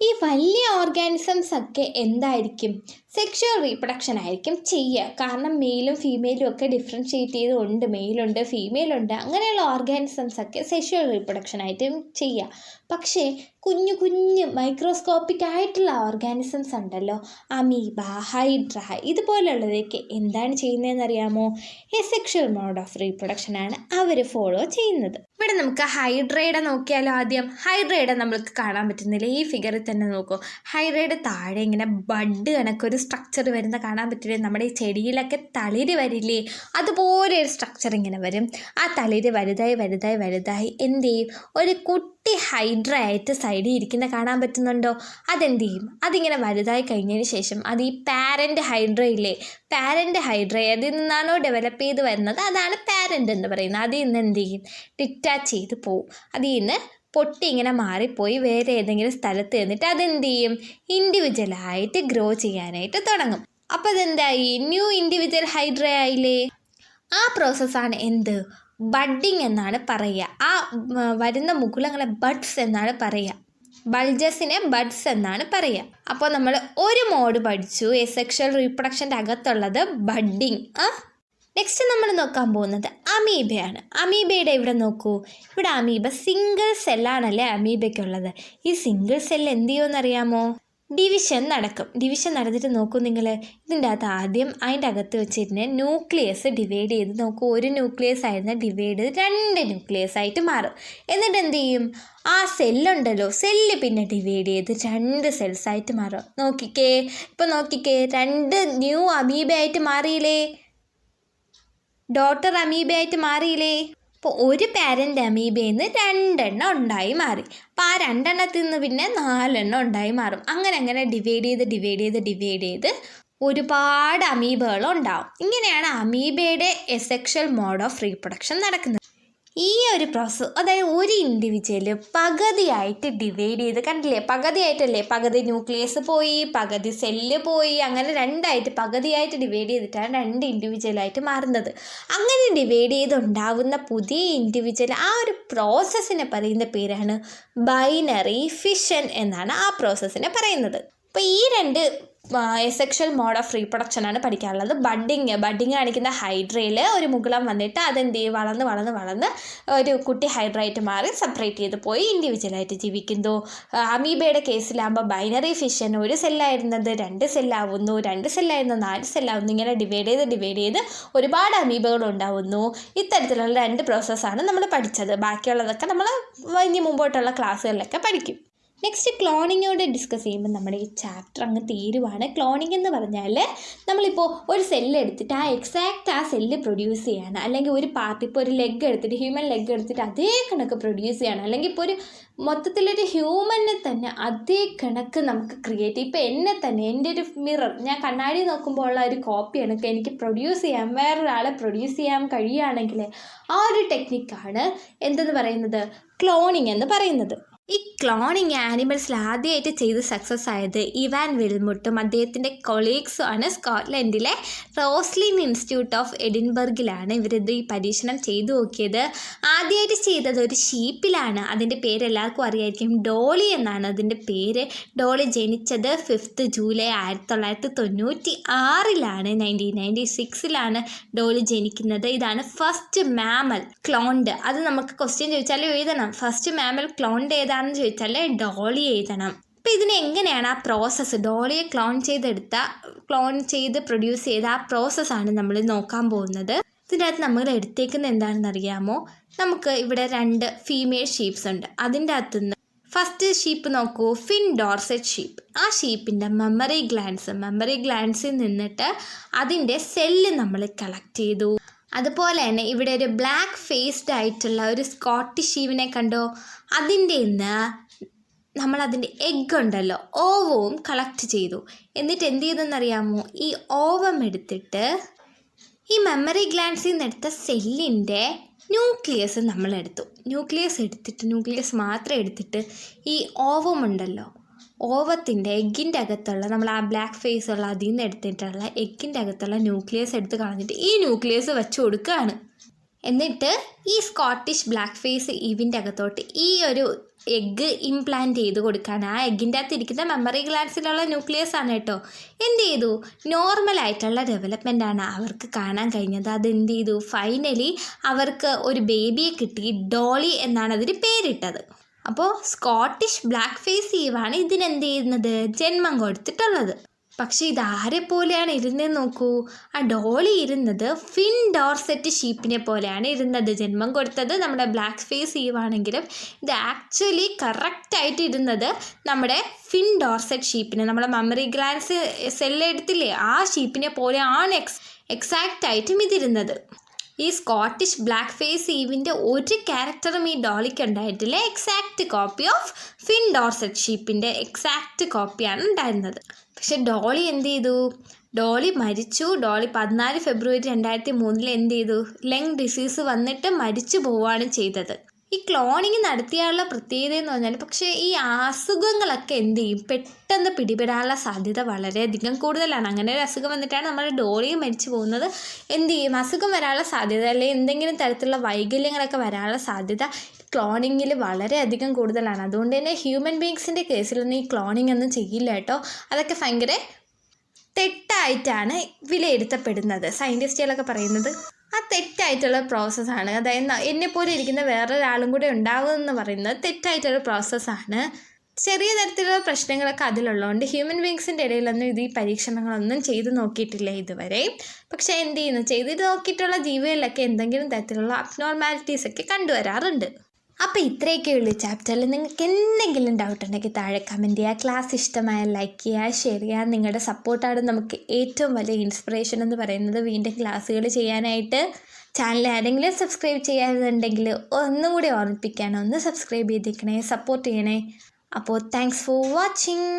ഈ വലിയ ഓർഗാനിസംസ് ഒക്കെ എന്തായിരിക്കും? സെക്ഷുവൽ റീപ്രൊഡക്ഷൻ ആയിരിക്കും ചെയ്യുക. കാരണം മെയിലും ഫീമെയിലും ഒക്കെ ഡിഫറൻഷ്യേറ്റ് ചെയ്തുകൊണ്ട് മെയിലുണ്ട് ഫീമെയിലുണ്ട് അങ്ങനെയുള്ള ഓർഗാനിസംസ് ഒക്കെ സെക്ഷുവൽ റീപ്രൊഡക്ഷൻ ആയിട്ട് ചെയ്യുക. പക്ഷേ കുഞ്ഞു കുഞ്ഞു മൈക്രോസ്കോപ്പിക് ആയിട്ടുള്ള ഓർഗാനിസംസ് ഉണ്ടല്ലോ, അമീബ, ഹൈഡ്ര, ഇതുപോലുള്ളതൊക്കെ എന്താണ് ചെയ്യുന്നതെന്ന് അറിയാമോ? എസെക്ഷൽ മോഡ് ഓഫ് റീപ്രൊഡക്ഷൻ ആണ് അവർ ഫോളോ ചെയ്യുന്നത്. ഇവിടെ നമുക്ക് ഹൈഡ്രയുടെ നോക്കിയാലോ. ആദ്യം ഹൈഡ്രയുടെ നമ്മൾക്ക് കാണാൻ പറ്റുന്നില്ല. ഈ ഫിഗറിൽ തന്നെ നോക്കൂ. ഹൈഡ്രയുടെ താഴെ ഇങ്ങനെ ബഡ് കണക്കൊരു സ്ട്രക്ചർ വരുന്ന കാണാൻ പറ്റില്ലേ? നമ്മുടെ ഈ ചെടിയിലൊക്കെ തളിര് വരില്ലേ, അതുപോലെ ഒരു സ്ട്രക്ചർ ഇങ്ങനെ വരും. ആ തളിര് വലുതായി വലുതായി വലുതായി എന്ത് ചെയ്യും? ഒരു കുട്ടി ഹൈഡ്ര ആയിട്ട് സൈഡിൽ ഇരിക്കുന്ന കാണാൻ പറ്റുന്നുണ്ടോ? അതെന്ത് ചെയ്യും? അതിങ്ങനെ വലുതായി കഴിഞ്ഞതിന് ശേഷം അത് ഈ പാരൻ്റ് ഹൈഡ്ര ഇല്ലേ, പാരൻ്റ് ഹൈഡ്ര അതിൽ നിന്നാണോ ഡെവലപ്പ് ചെയ്ത് വരുന്നത്, അതാണ് പാരൻ്റ് എന്ന് പറയുന്നത്. അതിൽ നിന്ന് എന്ത് ചെയ്യും? ഡിറ്റാച്ച് ചെയ്ത് പോവും. അതിൽ നിന്ന് പൊട്ടി ഇങ്ങനെ മാറിപ്പോയി വേറെ ഏതെങ്കിലും സ്ഥലത്ത് നിന്നിട്ട് അതെന്ത് ചെയ്യും? ഇൻഡിവിജ്വലായിട്ട് ഗ്രോ ചെയ്യാനായിട്ട് തുടങ്ങും. അപ്പോൾ അതെന്തായി? ന്യൂ ഇൻഡിവിജ്വൽ ഹൈഡ്ര ആയില്ലേ? ആ പ്രോസസ്സാണ് എന്ത്? ബഡ്ഡിങ് എന്നാണ് പറയുക. ആ വരുന്ന മുകുളങ്ങളെ ബഡ്സ് എന്നാണ് പറയുക. ബൾജസിനെ ബഡ്സ് എന്നാണ് പറയുക. അപ്പോൾ നമ്മൾ ഒരു മോഡ് പഠിച്ചു, എസെക്ഷൽ റീപ്രൊഡക്ഷൻ്റെ അകത്തുള്ളത് ബഡ്ഡിങ്. നെക്സ്റ്റ് നമ്മൾ നോക്കാൻ പോകുന്നത് അമീബയാണ്. അമീബയുടെ ഇവിടെ നോക്കൂ. ഇവിടെ അമീബ സിംഗിൾ സെല്ലാണല്ലേ അമീബയ്ക്കുള്ളത്. ഈ സിംഗിൾ സെല്ല് എന്ത് ചെയ്യുമെന്നറിയാമോ? ഡിവിഷൻ നടക്കും. ഡിവിഷൻ നടന്നിട്ട് നോക്കൂ നിങ്ങൾ. ഇതിൻ്റെ അകത്ത് ആദ്യം അതിൻ്റെ അകത്ത് വെച്ചിരുന്ന ന്യൂക്ലിയസ് ഡിവൈഡ് ചെയ്ത് നോക്കൂ. ഒരു ന്യൂക്ലിയസ് ആയിരുന്ന ഡിവൈഡ് ചെയ്ത് 2 ന്യൂക്ലിയസ് ആയിട്ട് മാറും. എന്നിട്ട് എന്ത് ചെയ്യും? ആ സെല്ലുണ്ടല്ലോ, സെല്ല് പിന്നെ ഡിവൈഡ് ചെയ്ത് 2 സെൽസായിട്ട് മാറും. നോക്കിക്കേ, ഇപ്പോൾ നോക്കിക്കേ, 2 ന്യൂ അമീബയായിട്ട് മാറിയില്ലേ, ഡോട്ടർ അമീബയായിട്ട് മാറിയില്ലേ. അപ്പോൾ ഒരു പാരൻ്റ് അമീബയിൽ നിന്ന് 2 എണ്ണം ഉണ്ടായി മാറി. അപ്പോൾ ആ 2 എണ്ണത്തിൽ നിന്ന് പിന്നെ 4 എണ്ണം ഉണ്ടായി മാറും. അങ്ങനെ അങ്ങനെ ഡിവൈഡ് ചെയ്ത് ഒരുപാട് അമീബകൾ ഉണ്ടാവും. ഇങ്ങനെയാണ് അമീബയുടെ എസെക്ഷൽ മോഡ് ഓഫ് റീപ്രൊഡക്ഷൻ നടക്കുന്നത്. ഈ ഒരു പ്രോസസ്സ്, അതായത് ഒരു ഇൻഡിവിജ്വൽ പകുതിയായിട്ട് ഡിവൈഡ് ചെയ്ത്, കണ്ടില്ലേ, പകുതിയായിട്ടല്ലേ, പകുതി ന്യൂക്ലിയസ് പോയി, പകുതി സെല്ല് പോയി, അങ്ങനെ 2 പകുതിയായിട്ട് ഡിവൈഡ് ചെയ്തിട്ടാണ് 2 ഇൻഡിവിജ്വലായിട്ട് മാറുന്നത്. അങ്ങനെ ഡിവൈഡ് ചെയ്തുണ്ടാവുന്ന പുതിയ ഇൻഡിവിജ്വൽ, ആ ഒരു പ്രോസസ്സിനെ പറയുന്ന പേരാണ് ബൈനറി ഫിഷൻ എന്നാണ് ആ പ്രോസസ്സിനെ പറയുന്നത്. അപ്പോൾ ഈ 2 എസെക്ഷൽ മോഡ് ഓഫ് റീപ്രൊഡക്ഷൻ ആണ് പഠിക്കാനുള്ളത്. ബഡ്ഡിങ് കാണിക്കുന്ന ഹൈഡ്രയിൽ ഒരു മുകുളം വന്നിട്ട് അതെന്ത് ചെയ്യും? വളർന്ന് ഒരു കുട്ടി ഹൈഡ്രയായിട്ട് മാറി സെപ്പറേറ്റ് ചെയ്ത് പോയി ഇൻഡിവിജ്വലായിട്ട് ജീവിക്കുന്നു. അമീബയുടെ കേസിലാകുമ്പോൾ ബൈനറി ഫിഷൻ, ഒരു സെല്ലായിരുന്നത് 2 സെല്ലാവുന്നു, 2 സെല്ലായിരുന്നത് 4 സെല്ലാവുന്നു. ഇങ്ങനെ ഡിവൈഡ് ചെയ്ത് ഒരുപാട് അമീബകൾ ഉണ്ടാവുന്നു. ഇത്തരത്തിലുള്ള 2 പ്രോസസ്സാണ് നമ്മൾ പഠിച്ചത്. ബാക്കിയുള്ളതൊക്കെ നമ്മൾ ഇനി മുമ്പോട്ടുള്ള ക്ലാസ്സുകളിലൊക്കെ പഠിക്കും. നെക്സ്റ്റ് ക്ലോണിങ്ങോട് ഡിസ്കസ് ചെയ്യുമ്പോൾ നമ്മുടെ ഈ ചാപ്റ്റർ അങ്ങ് തീരുവാണ്. ക്ലോണിങ് എന്ന് പറഞ്ഞാൽ നമ്മളിപ്പോൾ ഒരു സെല്ല് എടുത്തിട്ട് ആ സെല്ല് പ്രൊഡ്യൂസ് ചെയ്യാണ്, അല്ലെങ്കിൽ ഒരു പാർട്ട്, ഇപ്പോൾ ഒരു ലെഗ് എടുത്തിട്ട്, ഹ്യൂമൻ ലെഗ് എടുത്തിട്ട് അതേ കണക്ക് പ്രൊഡ്യൂസ് ചെയ്യണം, അല്ലെങ്കിൽ ഇപ്പോൾ ഒരു മൊത്തത്തിലൊരു ഹ്യൂമനെ തന്നെ അതേ കണക്ക് നമുക്ക് ക്രിയേറ്റ് ചെയ്യും. ഇപ്പോൾ എന്നെ തന്നെ, എൻ്റെ ഒരു മിറർ, ഞാൻ കണ്ണാടി നോക്കുമ്പോൾ ഉള്ള ഒരു കോപ്പി കണക്ക് എനിക്ക് പ്രൊഡ്യൂസ് ചെയ്യാം, വേറൊരാളെ പ്രൊഡ്യൂസ് ചെയ്യാൻ കഴിയുകയാണെങ്കിൽ ആ ഒരു ടെക്നിക്കാണ് എന്തെന്ന് പറയുന്നത്? ക്ലോണിങ് എന്ന് പറയുന്നത്. ഈ ക്ലോണിങ് ആനിമൽസിൽ ആദ്യമായിട്ട് ചെയ്ത് സക്സസ് ആയത് ഇവാൻ വിൽമുട്ടും അദ്ദേഹത്തിൻ്റെ കൊളീഗ്സും ആണ്. സ്കോട്ട്ലൻഡിലെ റോസ്ലിൻ ഇൻസ്റ്റിറ്റ്യൂട്ട് ഓഫ് എഡിൻബർഗിലാണ് ഇവരിത് ഈ പരീക്ഷണം ചെയ്തു നോക്കിയത്. ആദ്യമായിട്ട് ചെയ്തത് ഒരു ഷീപ്പിലാണ്. അതിൻ്റെ പേര് എല്ലാവർക്കും അറിയായിരിക്കും, ഡോളി എന്നാണ് അതിൻ്റെ പേര്. ഡോളി ജനിച്ചത് 5 ജൂലൈ 1996 1996 ഡോളി ജനിക്കുന്നത്. ഇതാണ് ഫസ്റ്റ് മാമൽ ക്ലോൺഡ്. അത് നമുക്ക് ക്വസ്റ്റ്യൻ ചോദിച്ചാൽ എഴുതണം. ഫസ്റ്റ് മാമൽ ക്ലോൺഡ് ഏതാണെന്ന് ചോദിച്ചാൽ ഡോളി എഴുതണം. അപ്പോൾ ഇതിന് എങ്ങനെയാണ് ആ പ്രോസസ്സ്, ഡോളിയെ ക്ലോൺ ചെയ്ത് പ്രൊഡ്യൂസ് ചെയ്ത ആ പ്രോസസ്സാണ് നമ്മൾ നോക്കാൻ പോകുന്നത്. ഇതിനകത്ത് നമ്മൾ എടുത്തേക്കുന്നത് എന്താണെന്ന് അറിയാമോ? നമുക്ക് ഇവിടെ 2 ഫീമെയിൽ ഷീപ്സ് ഉണ്ട്. അതിൻ്റെ അകത്തുനിന്ന് ഫസ്റ്റ് ഷീപ്പ് നോക്കൂ, ഫിൻ ഡോർസെറ്റ് ഷീപ്പ്. ആ ഷീപ്പിൻ്റെ മെമ്മറി ഗ്ലാൻഡ്സിൽ നിന്നിട്ട് അതിൻ്റെ സെല്ല് നമ്മൾ കളക്ട് ചെയ്തു. അതുപോലെ തന്നെ ഇവിടെ ഒരു ബ്ലാക്ക് ഫേസ്ഡ് ആയിട്ടുള്ള ഒരു സ്കോട്ടിഷ് ഷീവിനെ കണ്ടോ? അതിൻ്റെ നിന്ന് നമ്മളതിൻ്റെ എഗ്ഗ് ഉണ്ടല്ലോ, ഓവവും കളക്ട് ചെയ്തു. എന്നിട്ട് എന്ത് ചെയ്തെന്നറിയാമോ? ഈ ഓവം എടുത്തിട്ട് ഈ മെമ്മറി ഗ്ലാൻസിൽ നിന്ന് എടുത്ത സെല്ലിൻ്റെ ന്യൂക്ലിയസ് നമ്മളെടുത്തു. ന്യൂക്ലിയസ് മാത്രം എടുത്തിട്ട് ഈ ഓവം ഉണ്ടല്ലോ, ഓവത്തിൻ്റെ എഗ്ഗിൻ്റെ അകത്തുള്ള നമ്മൾ ആ ബ്ലാക്ക് ഫേസ് ഉള്ള അതിൽ നിന്ന് എടുത്തിട്ടുള്ള എഗ്ഗിൻ്റെ അകത്തുള്ള ന്യൂക്ലിയസ് എടുത്ത് കളഞ്ഞിട്ട് ഈ ന്യൂക്ലിയസ് വെച്ച് കൊടുക്കുകയാണ്. എന്നിട്ട് ഈ സ്കോട്ടിഷ് ബ്ലാക്ക് ഫേസ് ഈവിൻ്റെ അകത്തോട്ട് ഈ ഒരു എഗ്ഗ് ഇംപ്ലാന്റ് ചെയ്ത് കൊടുക്കുകയാണ്. ആ എഗ്ഗിൻ്റെ അകത്ത് ഇരിക്കുന്ന മെമ്മറി ഗ്ലാൻസിലുള്ള ന്യൂക്ലിയസ് ആണ് കേട്ടോ. എന്ത് ചെയ്തു? നോർമലായിട്ടുള്ള ഡെവലപ്മെൻ്റ് ആണ് അവർക്ക് കാണാൻ കഴിഞ്ഞത്. അതെന്ത് ചെയ്തു? ഫൈനലി അവർക്ക് ഒരു ബേബിയെ കിട്ടി. ഡോളി എന്നാണ് അതിന് പേരിട്ടത്. അപ്പോൾ സ്കോട്ടിഷ് ബ്ലാക്ക് ഫേസ് ഈവാണ് ഇതിനെന്ത് ചെയ്യുന്നത്? ജന്മം കൊടുത്തിട്ടുള്ളത്. പക്ഷേ ഇതാരെ പോലെയാണ് ഇരുന്നതെന്ന് നോക്കൂ. ആ ഡോളി ഇരുന്നത് ഫിൻ ഡോർസെറ്റ് ഷീപ്പിനെ പോലെയാണ് ഇരുന്നത്. ജന്മം കൊടുത്തത് നമ്മുടെ ബ്ലാക്ക് ഫേസ് ഈവാണെങ്കിലും ഇത് ആക്ച്വലി കറക്റ്റായിട്ട് ഇരുന്നത് നമ്മുടെ ഫിൻ ഡോർസെറ്റ് ഷീപ്പിനെ, നമ്മുടെ മെമ്മറി ഗ്ലാൻസ് സെല്ല് എടുത്തില്ലേ, ആ ഷീപ്പിനെ പോലെയാണ് എക്സാക്റ്റായിട്ടും ഇതിരുന്നത്. ഈ സ്കോട്ടിഷ് ബ്ലാക്ക് ഫേസ് ഈവിൻ്റെ ഒരു ക്യാരക്ടറും ഈ ഡോളിക്ക് ഉണ്ടായിട്ടില്ല. Exact copy of Finn Dorset ഷീപ്പിൻ്റെ എക്സാക്റ്റ് കോപ്പിയാണ് ഉണ്ടായിരുന്നത്. പക്ഷെ ഡോളി എന്ത് ചെയ്തു? ഡോളി മരിച്ചു. ഡോളി 14 ഫെബ്രുവരി 2003 എന്ത് ചെയ്തു? ലങ് ഡിസീസ് വന്നിട്ട് മരിച്ചു പോവുകയാണ് ചെയ്തത്. ഈ ക്ലോണിങ് നടത്തിയാലുള്ള പ്രത്യേകത എന്ന് പറഞ്ഞാൽ, പക്ഷേ ഈ അസുഖങ്ങളൊക്കെ എന്ത് ചെയ്യും? പെട്ടെന്ന് പിടിപെടാനുള്ള സാധ്യത വളരെയധികം കൂടുതലാണ്. അങ്ങനെ ഒരു അസുഖം വന്നിട്ടാണ് നമ്മുടെ ഡോളിയും മരിച്ചു പോകുന്നത്. എന്ത് ചെയ്യും? അസുഖം വരാനുള്ള സാധ്യത അല്ലെങ്കിൽ എന്തെങ്കിലും തരത്തിലുള്ള വൈകല്യങ്ങളൊക്കെ വരാനുള്ള സാധ്യത ക്ലോണിങ്ങിൽ വളരെയധികം കൂടുതലാണ്. അതുകൊണ്ട് തന്നെ ഹ്യൂമൻ ബീങ്സിൻ്റെ കേസിലൊന്നും ഈ ക്ലോണിങ് ഒന്നും ചെയ്യില്ല കേട്ടോ. അതൊക്കെ ഭയങ്കര തെറ്റായിട്ടാണ് വിലയിരുത്തപ്പെടുന്നത്. സയൻറ്റിസ്റ്റുകളൊക്കെ പറയുന്നത് ആ തെറ്റായിട്ടുള്ള പ്രോസസ്സാണ്. അതായത് എന്നെപ്പോലെ ഇരിക്കുന്ന വേറൊരാളും കൂടെ ഉണ്ടാകുമെന്ന് പറയുന്നത് തെറ്റായിട്ടുള്ള പ്രോസസ്സാണ്. ചെറിയ തരത്തിലുള്ള പ്രശ്നങ്ങളൊക്കെ അതിലുള്ളതുകൊണ്ട് ഹ്യൂമൻ ബീങ്സിൻ്റെ ഇടയിലൊന്നും ഈ പരീക്ഷണങ്ങളൊന്നും ചെയ്ത് നോക്കിയിട്ടില്ല ഇതുവരെ. പക്ഷേ എന്ത് ചെയ്യുന്നു? ചെയ്ത് നോക്കിയിട്ടുള്ള ജീവികളിലൊക്കെ എന്തെങ്കിലും തരത്തിലുള്ള അബ്നോർമാലിറ്റീസ് ഒക്കെ കണ്ടുവരാറുണ്ട്. അപ്പോൾ ഇത്രയൊക്കെയുള്ളൂ ചാപ്റ്ററിൽ. നിങ്ങൾക്ക് എന്തെങ്കിലും ഡൗട്ട് ഉണ്ടെങ്കിൽ താഴെ കമൻറ്റ് ചെയ്യുക. ക്ലാസ് ഇഷ്ടമായ ലൈക്ക് ചെയ്യുക, ഷെയർ ചെയ്യുക. നിങ്ങളുടെ സപ്പോർട്ടാണ് നമുക്ക് ഏറ്റവും വലിയ ഇൻസ്പിറേഷൻ എന്ന് പറയുന്നത് വീണ്ടും ക്ലാസ്സുകൾ ചെയ്യാനായിട്ട്. ചാനൽ ആരെങ്കിലും സബ്സ്ക്രൈബ് ചെയ്യാറുണ്ടെങ്കിൽ ഒന്നും കൂടി ഓർമ്മിപ്പിക്കാനോ, ഒന്ന് സബ്സ്ക്രൈബ് ചെയ്തേക്കണേ, സപ്പോർട്ട് ചെയ്യണേ. അപ്പോൾ താങ്ക്സ് ഫോർ വാച്ചിങ്.